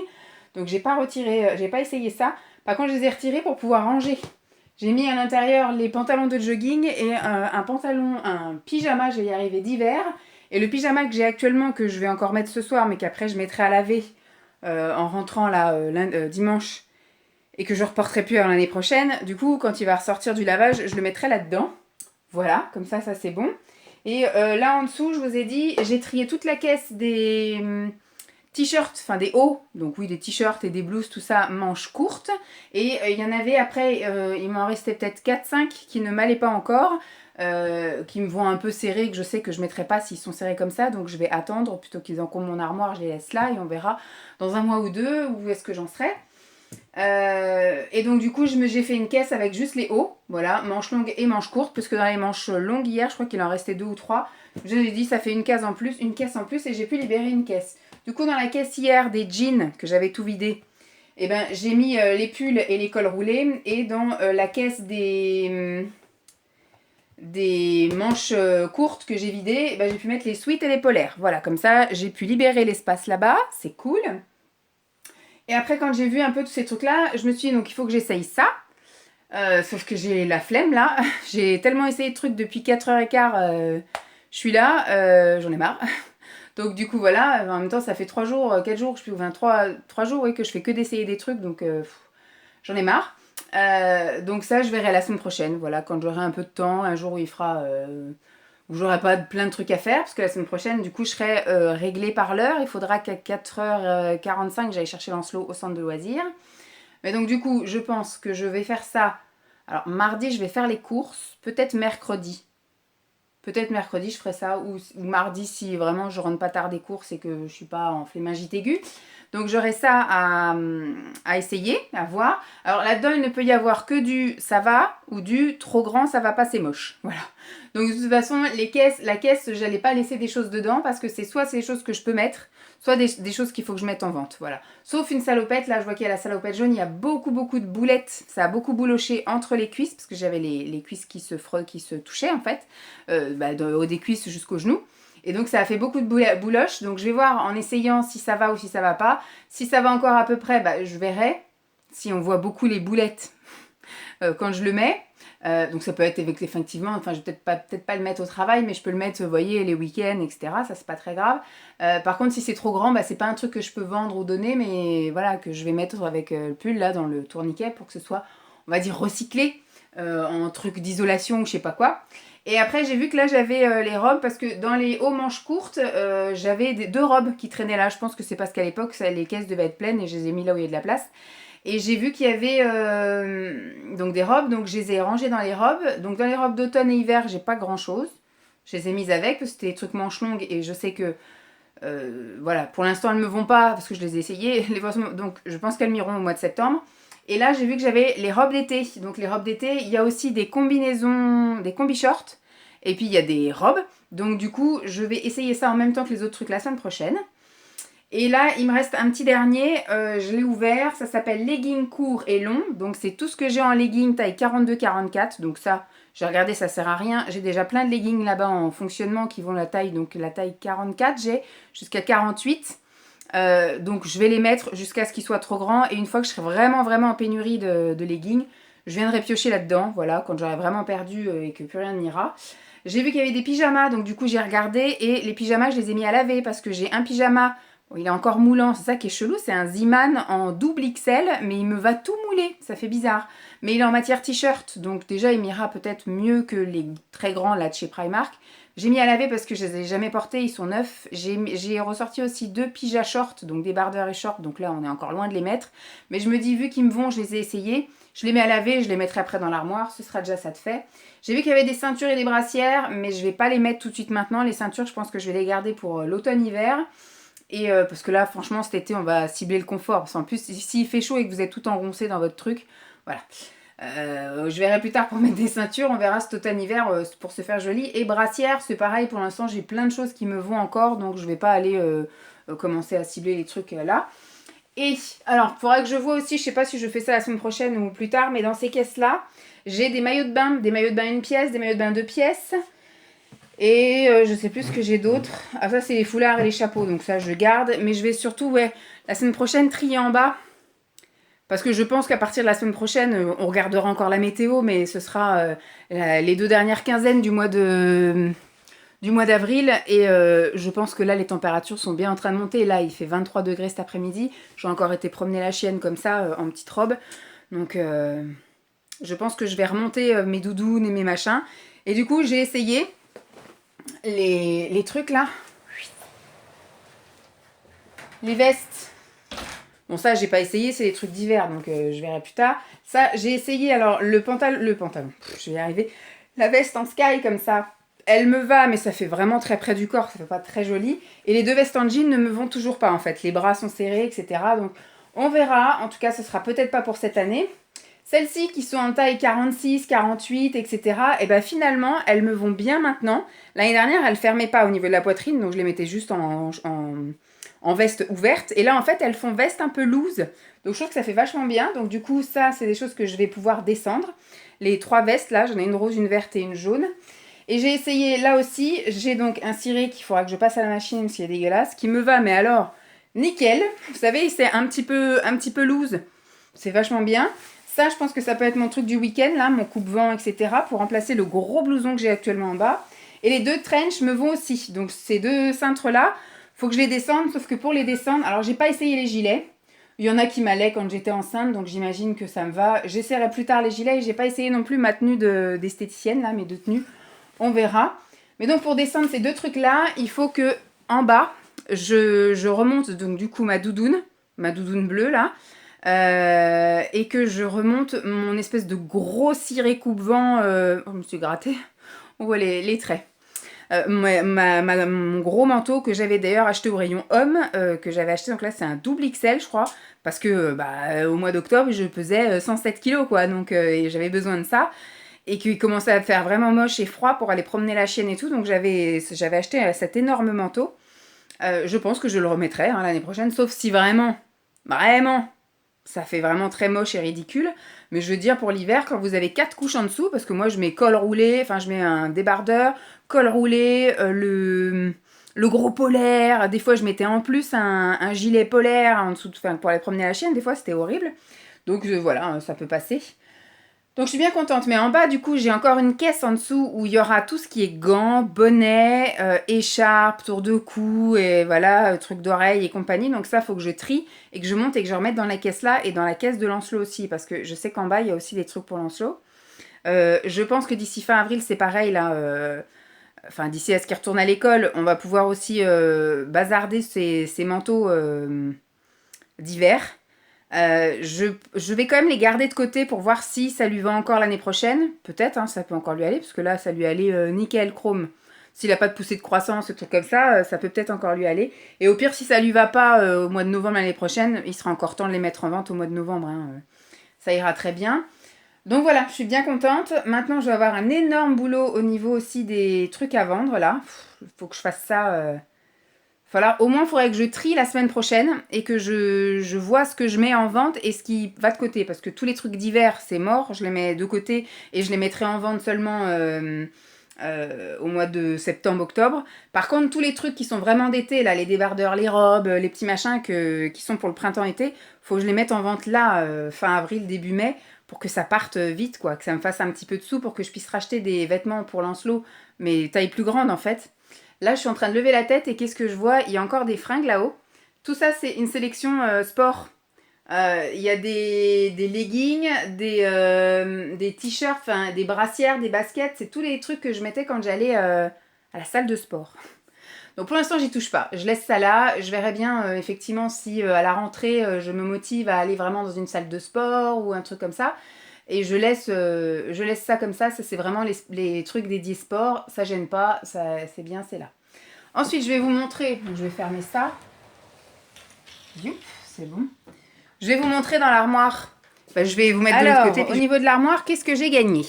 donc j'ai pas essayé ça. Par contre, je les ai retirés pour pouvoir ranger. J'ai mis à l'intérieur les pantalons de jogging et un pyjama, je vais y arriver, d'hiver. Et le pyjama que j'ai actuellement, que je vais encore mettre ce soir, mais qu'après je mettrai à laver en rentrant là dimanche. et que je reporterai plus à l'année prochaine. Du coup, quand il va ressortir du lavage, je le mettrai là-dedans. Voilà, comme ça c'est bon. Et là en dessous, je vous ai dit, j'ai trié toute la caisse des t-shirts, enfin des hauts, donc oui des t-shirts et des blouses, tout ça, manches courtes. Et il y en avait après, il m'en restait peut-être 4-5 qui ne m'allaient pas encore, qui me vont un peu serrés, que je sais que je ne mettrai pas s'ils sont serrés comme ça, donc je vais attendre, plutôt qu'ils encombrent mon armoire, je les laisse là et on verra dans un mois ou deux où est-ce que j'en serai. Et donc du coup j'ai fait une caisse avec juste les hauts, voilà, manches longues et manches courtes, parce que dans les manches longues hier, je crois qu'il en restait 2 ou 3. J'ai dit ça fait une caisse en plus, et j'ai pu libérer une caisse. Du coup dans la caisse hier des jeans que j'avais tout vidé, eh ben, j'ai mis les pulls et les cols roulés, et dans la caisse des manches courtes que j'ai vidées, eh ben, j'ai pu mettre les sweats et les polaires. Voilà, comme ça j'ai pu libérer l'espace là-bas, c'est cool. Et après, quand j'ai vu un peu tous ces trucs-là, je me suis dit, donc il faut que j'essaye ça. Sauf que j'ai la flemme, là. J'ai tellement essayé de trucs depuis 4h15. Je suis là, j'en ai marre. Donc du coup, voilà. En même temps, ça fait 3 jours, 4 jours, je suis 3 jours, oui, que je fais que d'essayer des trucs. Donc j'en ai marre. Donc ça, je verrai la semaine prochaine. Voilà, quand j'aurai un peu de temps, un jour où il fera... où j'aurai pas plein de trucs à faire, parce que la semaine prochaine, du coup, je serai réglée par l'heure. Il faudra qu'à 4h45, j'aille chercher Lancelot au centre de loisirs. Mais donc, du coup, je pense que je vais faire ça. Alors, mardi, je vais faire les courses. Peut-être mercredi. Peut-être mercredi, je ferai ça. Ou mardi, si vraiment je rentre pas tard des courses et que je suis pas en flémingite aiguë. Donc, j'aurai ça à essayer, à voir. Alors, là-dedans, il ne peut y avoir que du ça va ou du trop grand, ça va pas, c'est moche. Voilà. Donc, de toute façon, la caisse, j'allais pas laisser des choses dedans parce que c'est des choses que je peux mettre, soit des choses qu'il faut que je mette en vente. Voilà. Sauf une salopette. Là, je vois qu'il y a la salopette jaune. Il y a beaucoup de boulettes. Ça a beaucoup bouloché entre les cuisses parce que j'avais les cuisses qui se touchaient en fait, au haut des cuisses jusqu'aux genoux. Et donc ça a fait beaucoup de bouloches. Donc je vais voir en essayant si ça va ou si ça va pas. Si ça va encore à peu près, je verrai. Si on voit beaucoup les boulettes quand je le mets. Donc ça peut être effectivement, enfin je vais peut-être pas le mettre au travail, mais je peux le mettre, vous voyez, les week-ends, etc. Ça c'est pas très grave. Par contre si c'est trop grand, c'est pas un truc que je peux vendre ou donner, mais voilà, que je vais mettre avec le pull là dans le tourniquet pour que ce soit, on va dire, recyclé en truc d'isolation ou je sais pas quoi. Et après j'ai vu que là j'avais les robes, parce que dans les hauts manches courtes, j'avais 2 robes qui traînaient là. Je pense que c'est parce qu'à l'époque les caisses devaient être pleines et je les ai mis là où il y a de la place. Et j'ai vu qu'il y avait donc des robes, donc je les ai rangées dans les robes. Donc dans les robes d'automne et hiver, j'ai pas grand chose. Je les ai mises avec, parce que c'était des trucs manches longues et je sais que voilà, pour l'instant elles me vont pas parce que je les ai essayées. Donc je pense qu'elles m'iront au mois de septembre. Et là j'ai vu que j'avais les robes d'été. Donc les robes d'été, il y a aussi des combinaisons, des combi-shorts. Et puis il y a des robes. Donc du coup, je vais essayer ça en même temps que les autres trucs la semaine prochaine. Et là, il me reste un petit dernier, je l'ai ouvert, ça s'appelle legging court et long. Donc c'est tout ce que j'ai en legging taille 42-44. Donc ça, j'ai regardé, ça sert à rien. J'ai déjà plein de leggings là-bas en fonctionnement qui vont la taille 44, j'ai jusqu'à 48. Donc je vais les mettre jusqu'à ce qu'ils soient trop grands. Et une fois que je serai vraiment en pénurie de leggings, je viendrai piocher là-dedans, voilà, quand j'aurai vraiment perdu et que plus rien n'ira. J'ai vu qu'il y avait des pyjamas, donc du coup j'ai regardé, et les pyjamas je les ai mis à laver parce que j'ai un pyjama. Il est encore moulant, c'est ça qui est chelou, c'est un Ziman en double XL, mais il me va tout mouler, ça fait bizarre. Mais il est en matière t-shirt, donc déjà il m'ira peut-être mieux que les très grands là de chez Primark. J'ai mis à laver parce que je les ai jamais portés, ils sont neufs. J'ai ressorti aussi 2 pyjas shorts, donc des bardeurs et shorts, donc là on est encore loin de les mettre. Mais je me dis, vu qu'ils me vont, je les ai essayés. Je les mets à laver, je les mettrai après dans l'armoire, ce sera déjà ça de fait. J'ai vu qu'il y avait des ceintures et des brassières, mais je vais pas les mettre tout de suite maintenant. Les ceintures, je pense que je vais les garder pour l'automne-hiver. Et parce que là, franchement, cet été, on va cibler le confort. Parce qu'en plus, s'il fait chaud et que vous êtes tout engoncé dans votre truc, voilà. Je verrai plus tard pour mettre des ceintures. On verra cet automne-hiver pour se faire joli. Et brassière, c'est pareil. Pour l'instant, j'ai plein de choses qui me vont encore. Donc, je vais pas aller commencer à cibler les trucs là. Et alors, il faudra que je vois aussi, je sais pas si je fais ça la semaine prochaine ou plus tard, mais dans ces caisses-là, j'ai des maillots de bain 1 pièce, des maillots de bain 2 pièces. Et je sais plus ce que j'ai d'autre. Ah, ça c'est les foulards et les chapeaux, donc ça je garde. Mais je vais surtout, la semaine prochaine trier en bas. Parce que je pense qu'à partir de la semaine prochaine, on regardera encore la météo, mais ce sera les 2 dernières quinzaines du mois d'avril. Et je pense que là les températures sont bien en train de monter. Là il fait 23 degrés cet après-midi. J'ai encore été promener la chienne comme ça en petite robe. Donc, je pense que je vais remonter mes doudounes et mes machins. Et du coup, j'ai essayé les trucs là. Les vestes. Bon, ça, j'ai pas essayé, c'est des trucs d'hiver, donc je verrai plus tard. Ça, j'ai essayé, alors, le pantalon, je vais y arriver. La veste en sky, comme ça, elle me va, mais ça fait vraiment très près du corps, ça fait pas très joli. Et les deux vestes en jean ne me vont toujours pas, en fait. Les bras sont serrés, etc. Donc, on verra. En tout cas, ce sera peut-être pas pour cette année. Celles-ci qui sont en taille 46, 48, etc. Et ben finalement, elles me vont bien maintenant. L'année dernière, elles fermaient pas au niveau de la poitrine, donc je les mettais juste en veste ouverte. Et là, en fait, elles font veste un peu loose. Donc, je trouve que ça fait vachement bien. Donc, du coup, ça, c'est des choses que je vais pouvoir descendre. Les 3 vestes, là, j'en ai une rose, une verte et une jaune. Et j'ai essayé, là aussi, j'ai donc un ciré qu'il faudra que je passe à la machine parce qu'il est dégueulasse, qui me va, mais alors, nickel. Vous savez, c'est un petit peu loose. C'est vachement bien. Ça, je pense que ça peut être mon truc du week-end, là, mon coupe-vent, etc., pour remplacer le gros blouson que j'ai actuellement en bas. Et les 2 trench me vont aussi. Donc, ces 2 cintres-là, faut que je les descende, sauf que pour les descendre, alors j'ai pas essayé les gilets. Il y en a qui m'allaient quand j'étais enceinte, donc j'imagine que ça me va. J'essaierai plus tard les gilets et j'ai pas essayé non plus ma tenue d'esthéticienne, là, mes 2 tenues. On verra. Mais donc pour descendre ces 2 trucs-là, il faut que en bas, je remonte donc du coup ma doudoune bleue là, et que je remonte mon espèce de gros ciré coupe-vent. Oh, je me suis grattée. On voit les traits. Mon gros manteau que j'avais d'ailleurs acheté au rayon homme, que j'avais acheté, donc là c'est un double XL je crois, parce que au mois d'octobre je pesais 107 kilos quoi, donc et j'avais besoin de ça, et qu'il commençait à faire vraiment moche et froid pour aller promener la chienne et tout, donc j'avais acheté cet énorme manteau. Je pense que je le remettrai hein, l'année prochaine, sauf si vraiment, ça fait vraiment très moche et ridicule. Mais je veux dire, pour l'hiver, quand vous avez 4 couches en dessous, parce que moi je mets col roulé, enfin je mets un débardeur, col roulé, le gros polaire. Des fois je mettais en plus un gilet polaire en dessous, pour aller promener la chienne. Des fois c'était horrible. Donc voilà, ça peut passer. Donc je suis bien contente, mais en bas du coup j'ai encore une caisse en dessous où il y aura tout ce qui est gants, bonnets, écharpes, tour de cou et voilà, trucs d'oreilles et compagnie. Donc ça faut que je trie et que je monte et que je remette dans la caisse là et dans la caisse de Lancelot aussi, parce que je sais qu'en bas il y a aussi des trucs pour Lancelot. Je pense que d'ici fin avril c'est pareil là, enfin d'ici à ce qu'il retourne à l'école, on va pouvoir aussi bazarder ces manteaux d'hiver. Je vais quand même les garder de côté pour voir si ça lui va encore l'année prochaine. Peut-être, hein, ça peut encore lui aller, parce que là, ça lui allait nickel, chrome. S'il n'a pas de poussée de croissance, ce truc comme ça, ça peut peut-être encore lui aller. Et au pire, si ça lui va pas au mois de novembre l'année prochaine, il sera encore temps de les mettre en vente au mois de novembre. Hein, ça ira très bien. Donc voilà, je suis bien contente. Maintenant, je vais avoir un énorme boulot au niveau aussi des trucs à vendre, là. Il faut que je fasse ça... Voilà, au moins, il faudrait que je trie la semaine prochaine et que je vois ce que je mets en vente et ce qui va de côté. Parce que tous les trucs d'hiver, c'est mort. Je les mets de côté et je les mettrai en vente seulement au mois de septembre-octobre. Par contre, tous les trucs qui sont vraiment d'été, là, les débardeurs, les robes, les petits machins qui sont pour le printemps-été, faut que je les mette en vente là, fin avril, début mai, pour que ça parte vite, quoi. Que ça me fasse un petit peu de sous pour que je puisse racheter des vêtements pour Lancelot, mais taille plus grande en fait. Là, je suis en train de lever la tête et qu'est-ce que je vois? Il y a encore des fringues là-haut. Tout ça, c'est une sélection sport. Il y a des leggings, des t-shirts, des brassières, des baskets. C'est tous les trucs que je mettais quand j'allais à la salle de sport. Donc pour l'instant, j'y touche pas. Je laisse ça là. Je verrai bien effectivement si à la rentrée, je me motive à aller vraiment dans une salle de sport ou un truc comme ça. Et je laisse ça comme ça. Ça, c'est vraiment les trucs dédiés sport. Ça gêne pas. Ça, c'est bien, c'est là. Ensuite, je vais vous montrer. Je vais fermer ça. Youp, c'est bon. Je vais vous montrer dans l'armoire. Enfin, je vais vous mettre de l'autre côté. Au niveau de l'armoire, qu'est-ce que j'ai gagné?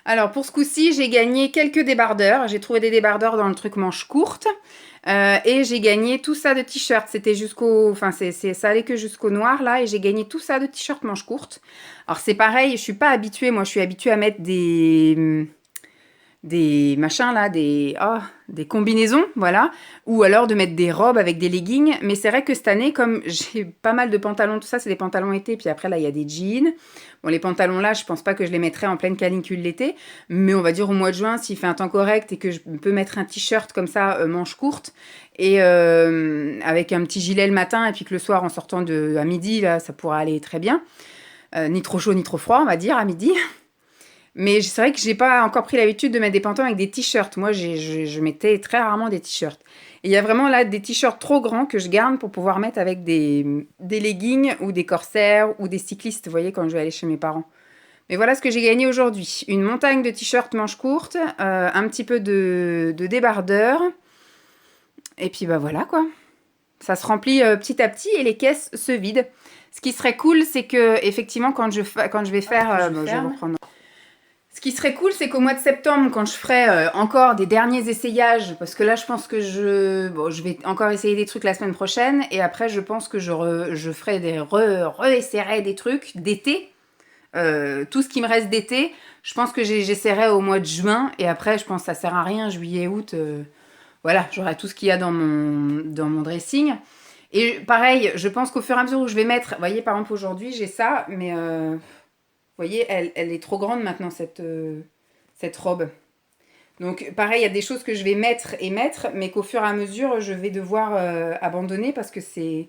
Alors, pour ce coup-ci, j'ai gagné quelques débardeurs. J'ai trouvé des débardeurs dans le truc manche courte. Et j'ai gagné tout ça de t-shirts. C'était jusqu'au... Enfin, ça allait que jusqu'au noir, là. Et j'ai gagné tout ça de t-shirts manche courte. Alors, c'est pareil, je suis pas habituée. Moi, je suis habituée à mettre des machins là, des combinaisons, voilà, ou alors de mettre des robes avec des leggings, mais c'est vrai que cette année, comme j'ai pas mal de pantalons, tout ça, c'est des pantalons été, puis après là, il y a des jeans. Bon, les pantalons là, je pense pas que je les mettrai en pleine canicule l'été, mais on va dire au mois de juin, s'il fait un temps correct et que je peux mettre un t-shirt comme ça, manche courte, et avec un petit gilet le matin, et puis que le soir, en sortant à midi, là, ça pourra aller très bien. ni trop chaud ni trop froid, on va dire, à midi. Mais c'est vrai que j'ai pas encore pris l'habitude de mettre des pantalons avec des t-shirts. Moi, je mettais très rarement des t-shirts. Et il y a vraiment là des t-shirts trop grands que je garde pour pouvoir mettre avec des leggings ou des corsaires ou des cyclistes, vous voyez, quand je vais aller chez mes parents. Mais voilà ce que j'ai gagné aujourd'hui. Une montagne de t-shirts manches courtes, un petit peu de débardeur. Et puis bah voilà quoi. Ça se remplit petit à petit et les caisses se vident. Ce qui serait cool, c'est que effectivement quand je vais faire... je vais reprendre. Ce qui serait cool, c'est qu'au mois de septembre, quand je ferai encore des derniers essayages, parce que là, je pense que je vais encore essayer des trucs la semaine prochaine, et après, je pense que je ferai re-essayerai des trucs d'été, tout ce qui me reste d'été, je pense que j'essaierai au mois de juin, et après, je pense que ça sert à rien, juillet, août, voilà, j'aurai tout ce qu'il y a dans mon dressing. Et pareil, je pense qu'au fur et à mesure où je vais mettre, vous voyez, par exemple, aujourd'hui, j'ai ça, mais... vous voyez, elle est trop grande maintenant, cette robe. Donc, pareil, il y a des choses que je vais mettre, mais qu'au fur et à mesure, je vais devoir abandonner parce que c'est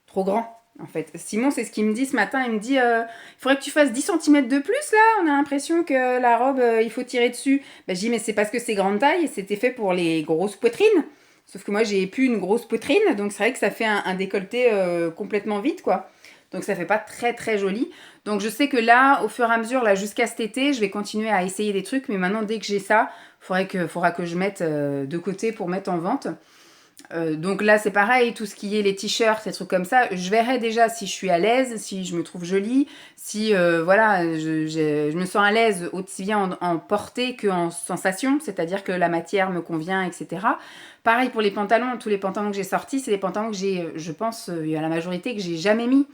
trop grand, en fait. Simon, c'est ce qu'il me dit ce matin. Il me dit, il faudrait que tu fasses 10 cm de plus, là. On a l'impression que la robe, il faut tirer dessus. Ben, je dis, mais c'est parce que c'est grande taille et c'était fait pour les grosses poitrines. Sauf que moi, j'ai plus une grosse poitrine, donc c'est vrai que ça fait un décolleté complètement vide, quoi. Donc ça fait pas très très joli. Donc je sais que là, au fur et à mesure, là jusqu'à cet été, je vais continuer à essayer des trucs. Mais maintenant, dès que j'ai ça, faudra que je mette de côté pour mettre en vente. Donc là, c'est pareil, tout ce qui est les t-shirts, ces trucs comme ça, je verrai déjà si je suis à l'aise, si je me trouve jolie, si voilà, je me sens à l'aise aussi bien en portée qu'en sensation, c'est-à-dire que la matière me convient, etc. Pareil pour les pantalons, tous les pantalons que j'ai sortis, c'est des pantalons que j'ai, je pense, il y a la majorité que j'ai jamais mis.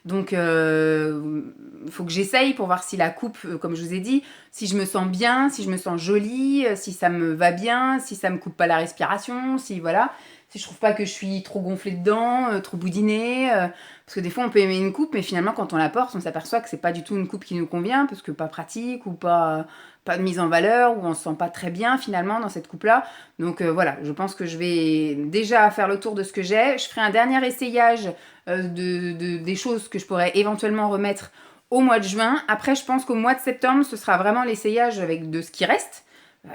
Donc, il faut que j'essaye pour voir si la coupe, comme je vous ai dit, si je me sens bien, si je me sens jolie, si ça me va bien, si ça me coupe pas la respiration, si voilà, si je trouve pas que je suis trop gonflée dedans, trop boudinée. Parce que des fois, on peut aimer une coupe, mais finalement, quand on la porte, on s'aperçoit que c'est pas du tout une coupe qui nous convient, parce que pas pratique ou pas de mise en valeur, ou on se sent pas très bien finalement dans cette coupe-là. Donc voilà, je pense que je vais déjà faire le tour de ce que j'ai. Je ferai un dernier essayage des choses que je pourrais éventuellement remettre au mois de juin. Après, je pense qu'au mois de septembre, ce sera vraiment l'essayage de ce qui reste.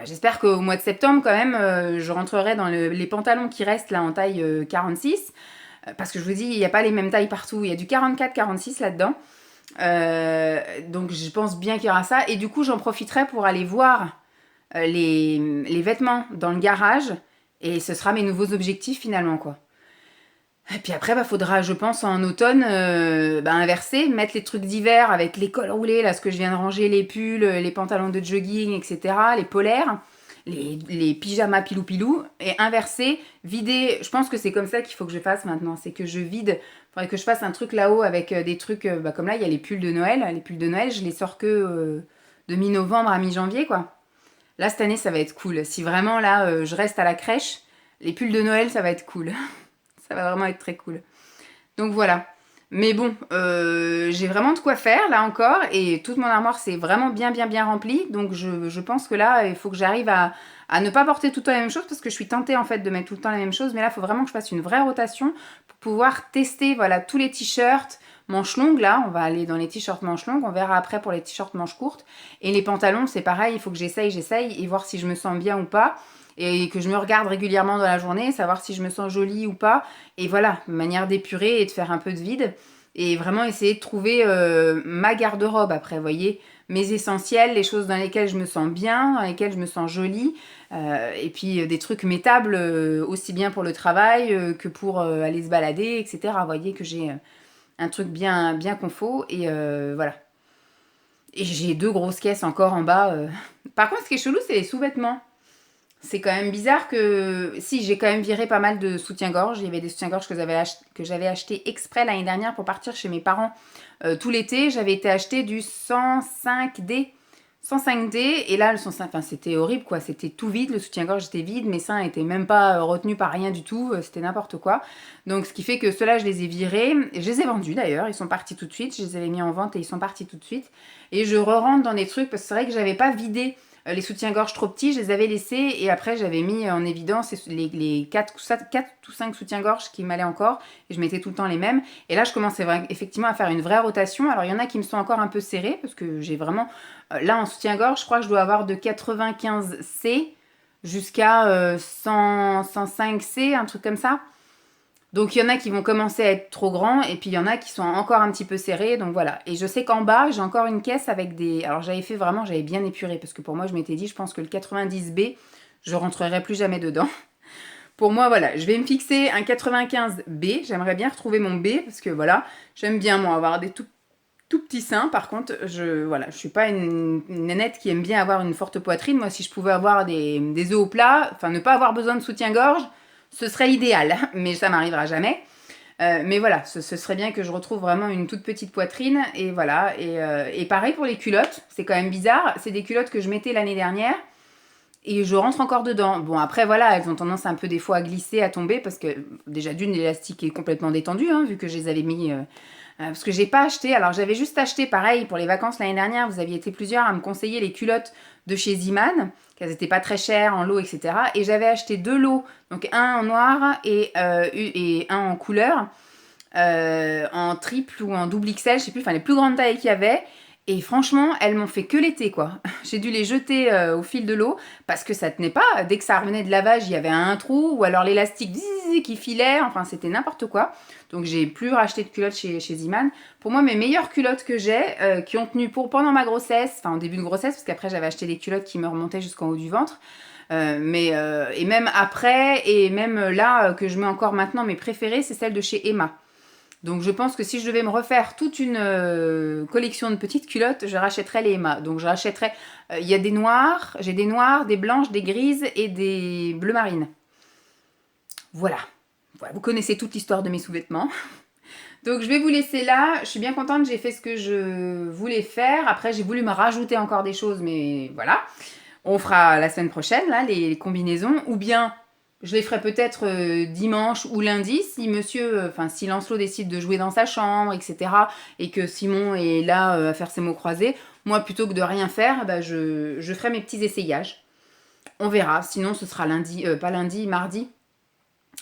J'espère qu'au mois de septembre, quand même, je rentrerai dans les pantalons qui restent là en taille 46. Parce que je vous dis, il n'y a pas les mêmes tailles partout. Il y a du 44-46 là-dedans. Donc je pense bien qu'il y aura ça. Et du coup, j'en profiterai pour aller voir les vêtements dans le garage. Et ce sera mes nouveaux objectifs finalement, quoi. Et puis après, faudra, je pense, en automne, inverser, mettre les trucs d'hiver avec les cols roulés, là, ce que je viens de ranger, les pulls, les pantalons de jogging, etc., les polaires, les pyjamas pilou-pilou, et inverser, vider. Je pense que c'est comme ça qu'il faut que je fasse maintenant, c'est que je vide. Il faudrait que je fasse un truc là-haut avec des trucs, comme là, il y a les pulls de Noël. Les pulls de Noël, je les sors que de mi-novembre à mi-janvier, quoi. Là, cette année, ça va être cool. Si vraiment, là, je reste à la crèche, les pulls de Noël, ça va être cool. Ça va vraiment être très cool. Donc voilà. Mais bon, j'ai vraiment de quoi faire là encore. Et toute mon armoire c'est vraiment bien rempli. Donc je pense que là, il faut que j'arrive à ne pas porter tout le temps la même chose. Parce que je suis tentée en fait de mettre tout le temps la même chose. Mais là, il faut vraiment que je fasse une vraie rotation pour pouvoir tester voilà, tous les t-shirts manches longues. Là, on va aller dans les t-shirts manches longues. On verra après pour les t-shirts manches courtes. Et les pantalons, c'est pareil. Il faut que j'essaye et voir si je me sens bien ou pas. Et que je me regarde régulièrement dans la journée, savoir si je me sens jolie ou pas. Et voilà, une manière d'épurer et de faire un peu de vide. Et vraiment essayer de trouver ma garde-robe après, vous voyez, mes essentiels, les choses dans lesquelles je me sens bien, dans lesquelles je me sens jolie. Et puis des trucs mettables, aussi bien pour le travail que pour aller se balader, etc. Vous voyez que j'ai un truc bien confort. Et voilà. Et j'ai 2 grosses caisses encore en bas. Par contre, ce qui est chelou, c'est les sous-vêtements. C'est quand même bizarre que... Si, j'ai quand même viré pas mal de soutiens-gorge. Il y avait des soutiens-gorge que j'avais acheté exprès l'année dernière pour partir chez mes parents tout l'été. J'avais été acheter du 105D. 105D. Et là, le 105... Enfin, c'était horrible, quoi. C'était tout vide. Le soutien-gorge était vide. Mes seins n'étaient même pas retenus par rien du tout. C'était n'importe quoi. Donc, ce qui fait que ceux-là, je les ai virés. Je les ai vendus, d'ailleurs. Ils sont partis tout de suite. Je les avais mis en vente et ils sont partis tout de suite. Et je re-rentre dans des trucs parce que c'est vrai que j'avais pas vidé les soutiens-gorge trop petits, je les avais laissés et après j'avais mis en évidence les 4 ou 5 soutiens-gorge qui m'allaient encore et je mettais tout le temps les mêmes. Et là je commençais effectivement à faire une vraie rotation. Alors il y en a qui me sont encore un peu serrés parce que j'ai vraiment... là en soutien-gorge, je crois que je dois avoir de 95C jusqu'à 105C, un truc comme ça. Donc il y en a qui vont commencer à être trop grands et puis il y en a qui sont encore un petit peu serrés. Donc voilà. Et je sais qu'en bas, j'ai encore une caisse avec des... Alors j'avais bien épuré parce que pour moi, je m'étais dit, je pense que le 90B, je rentrerai plus jamais dedans. Pour moi, voilà, je vais me fixer un 95B. J'aimerais bien retrouver mon B parce que voilà, j'aime bien moi avoir des tout petits seins. Par contre, je suis pas une nénette qui aime bien avoir une forte poitrine. Moi, si je pouvais avoir des œufs au plat, enfin ne pas avoir besoin de soutien-gorge, ce serait l'idéal, mais ça m'arrivera jamais. Mais voilà, ce serait bien que je retrouve vraiment une toute petite poitrine. Et voilà, et pareil pour les culottes, c'est quand même bizarre. C'est des culottes que je mettais l'année dernière et je rentre encore dedans. Bon, après voilà, elles ont tendance un peu des fois à glisser, à tomber parce que déjà d'une, l'élastique est complètement détendu, hein, vu que je les avais mis... parce que j'ai pas acheté, alors j'avais juste acheté pareil pour les vacances l'année dernière, vous aviez été plusieurs à me conseiller les culottes de chez Ziman, qu'elles n'étaient pas très chères en lot, etc. Et j'avais acheté 2 lots, donc un en noir et un en couleur, en triple ou en double XL, je sais plus, enfin les plus grandes tailles qu'il y avait. Et franchement, elles m'ont fait que l'été, quoi. J'ai dû les jeter au fil de l'eau parce que ça tenait pas. Dès que ça revenait de lavage, il y avait un trou ou alors l'élastique qui filait. Enfin, c'était n'importe quoi. Donc, j'ai plus racheté de culottes chez Ziman. Pour moi, mes meilleures culottes que j'ai, qui ont tenu pendant ma grossesse, enfin, en début de grossesse, parce qu'après, j'avais acheté des culottes qui me remontaient jusqu'en haut du ventre. Et même après, et même là, que je mets encore maintenant, mes préférées, c'est celles de chez Emma. Donc je pense que si je devais me refaire toute une collection de petites culottes, je rachèterais les Emma. Donc je rachèterais... Il y a des noirs, j'ai des noirs, des blanches, des grises et des bleu marine. Voilà. Vous connaissez toute l'histoire de mes sous-vêtements. Donc je vais vous laisser là. Je suis bien contente, j'ai fait ce que je voulais faire. Après j'ai voulu me rajouter encore des choses, mais voilà. On fera la semaine prochaine, là, les combinaisons. Ou bien... je les ferai peut-être dimanche ou lundi si si Lancelot décide de jouer dans sa chambre, etc. Et que Simon est là à faire ses mots croisés. Moi, plutôt que de rien faire, bah, je ferai mes petits essayages. On verra. Sinon, ce sera lundi, pas lundi, mardi.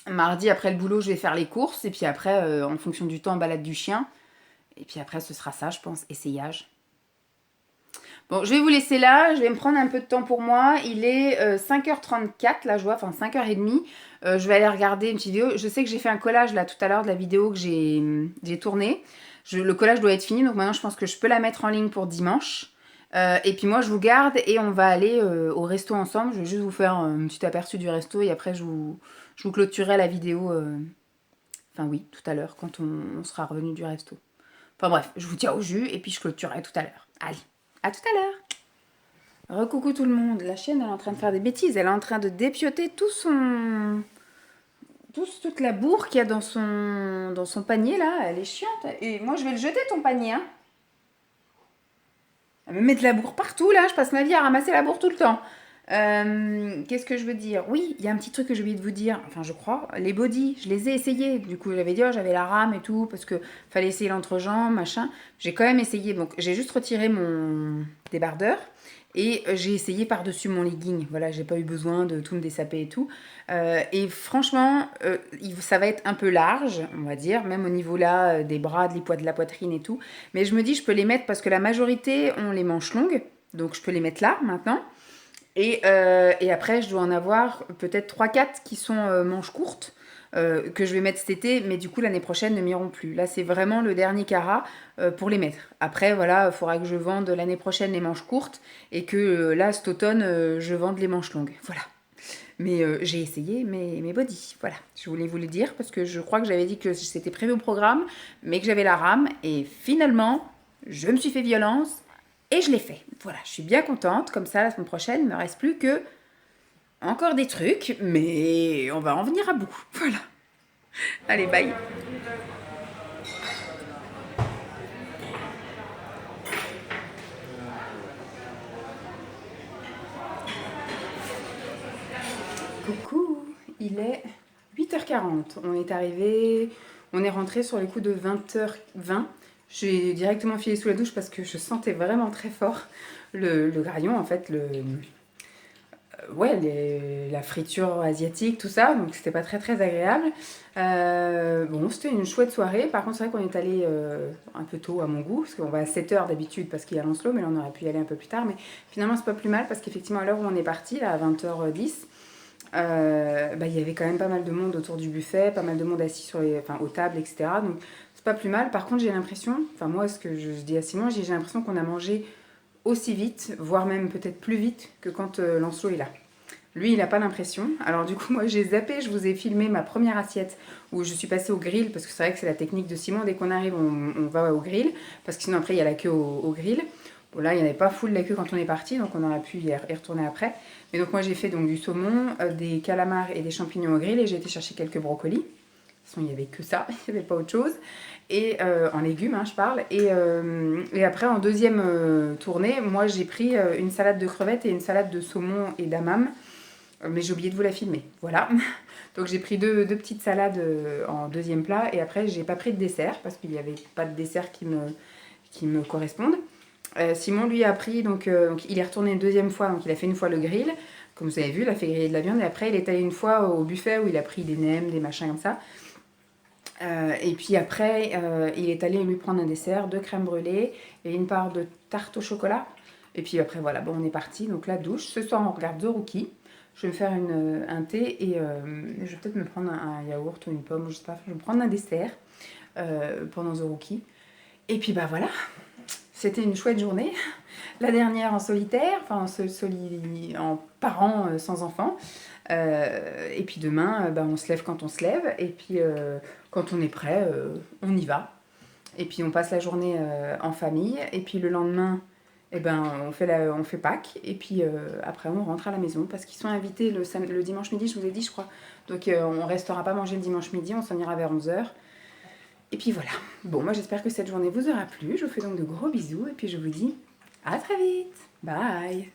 Mardi, après le boulot, je vais faire les courses. Et puis après, en fonction du temps, balade du chien. Et puis après, ce sera ça, je pense, essayage. Bon, je vais vous laisser là, je vais me prendre un peu de temps pour moi. Il est 5h34, là je vois, enfin 5h30. Je vais aller regarder une petite vidéo. Je sais que j'ai fait un collage là tout à l'heure de la vidéo que j'ai tournée. Le collage doit être fini, donc maintenant je pense que je peux la mettre en ligne pour dimanche. Et puis moi je vous garde et on va aller au resto ensemble. Je vais juste vous faire un petit aperçu du resto et après je vous clôturerai la vidéo. Enfin oui, tout à l'heure quand on sera revenu du resto. Enfin bref, je vous tiens au jus et puis je clôturerai tout à l'heure. Allez. À tout à l'heure. Recoucou tout le monde. La chienne, elle est en train de faire des bêtises. Elle est en train de dépioter toute la bourre qu'il y a dans son panier, là. Elle est chiante. Et moi, je vais le jeter, ton panier, hein. Elle me met de la bourre partout, là. Je passe ma vie à ramasser la bourre tout le temps. Qu'est-ce que je veux dire? Oui, il y a un petit truc que j'ai oublié de vous dire. Enfin, je crois. Les bodys, je les ai essayés. Du coup, j'avais dit, j'avais la rame et tout, parce que fallait essayer l'entrejambe, machin. J'ai quand même essayé. Donc, j'ai juste retiré mon débardeur et j'ai essayé par-dessus mon legging. Voilà, j'ai pas eu besoin de tout me dessaper et tout. Et franchement, ça va être un peu large, on va dire, même au niveau là des bras, de la poitrine et tout. Mais je me dis, je peux les mettre parce que la majorité ont les manches longues. Donc, je peux les mettre là, maintenant. Et après, je dois en avoir peut-être 3-4 qui sont manches courtes, que je vais mettre cet été, mais du coup, l'année prochaine, ne m'iront plus. Là, c'est vraiment le dernier carat pour les mettre. Après, voilà, il faudra que je vende l'année prochaine les manches courtes et que là, cet automne, je vende les manches longues. Voilà. Mais j'ai essayé mes bodys. Voilà, je voulais vous le dire parce que je crois que j'avais dit que c'était prévu au programme, mais que j'avais la rame. Et finalement, je me suis fait violence. Et je l'ai fait. Voilà, je suis bien contente. Comme ça, la semaine prochaine, il ne me reste plus que encore des trucs, mais on va en venir à bout. Voilà. Allez, bye. Coucou, il est 8h40. On est rentré sur les coups de 20h20. J'ai directement filé sous la douche parce que je sentais vraiment très fort. le graillon, en fait, ouais, la friture asiatique, tout ça, donc c'était pas très très agréable. Bon, c'était une chouette soirée. Par contre, c'est vrai qu'on est allé un peu tôt à mon goût, parce qu'on va à 7h d'habitude parce qu'il y a Lancelot, mais là on aurait pu y aller un peu plus tard. Mais finalement, c'est pas plus mal parce qu'effectivement, à l'heure où on est parti, là, à 20h10, bah, il y avait quand même pas mal de monde autour du buffet, pas mal de monde assis enfin, aux tables, etc. Donc c'est pas plus mal. Par contre, j'ai l'impression, enfin moi, ce que je dis à Simon, j'ai l'impression qu'on a mangé aussi vite, voire même peut-être plus vite que quand Lancelot est là. Lui, il n'a pas l'impression. Alors du coup, moi, j'ai zappé, je vous ai filmé ma première assiette où je suis passée au grill, parce que c'est vrai que c'est la technique de Simon, dès qu'on arrive, on va au grill, parce que sinon après, il y a la queue au grill. Bon là, il n'y avait pas full la queue quand on est parti, donc on aurait pu y retourner après. Mais donc moi, j'ai fait donc du saumon, des calamars et des champignons au grill, et j'ai été chercher quelques brocolis. De toute façon, il n'y avait que ça, il n'y avait pas autre chose. Et en légumes, hein, je parle. Et après, en deuxième tournée, moi, j'ai pris une salade de crevettes et une salade de saumon et d'amam. Mais j'ai oublié de vous la filmer. Voilà. Donc j'ai pris deux petites salades en deuxième plat. Et après, j'ai pas pris de dessert parce qu'il n'y avait pas de dessert qui me correspondent. Simon, lui, a pris, donc il est retourné une deuxième fois. Donc il a fait une fois le grill. Comme vous avez vu, il a fait griller de la viande. Et après, il est allé une fois au buffet où il a pris des nems, des machins comme ça. Et puis après, il est allé lui prendre un dessert, 2 crèmes brûlées et une part de tarte au chocolat. Et puis après, voilà, bon, on est parti. Donc la douche. Ce soir, on regarde The Rookie. Je vais me faire un thé et je vais peut-être me prendre un yaourt ou une pomme, je sais pas. Je vais me prendre un dessert pendant The Rookie. Et puis bah voilà, c'était une chouette journée. La dernière en solitaire, enfin en parent sans enfant. Et puis demain, bah, on se lève quand on se lève. Et puis quand on est prêt, on y va. Et puis on passe la journée en famille. Et puis le lendemain, eh ben, on fait Pâques. Et puis après, on rentre à la maison parce qu'ils sont invités le dimanche midi, je vous ai dit, je crois. Donc on restera pas manger le dimanche midi, on s'en ira vers 11h. Et puis voilà. Bon, moi j'espère que cette journée vous aura plu. Je vous fais donc de gros bisous. Et puis je vous dis à très vite. Bye.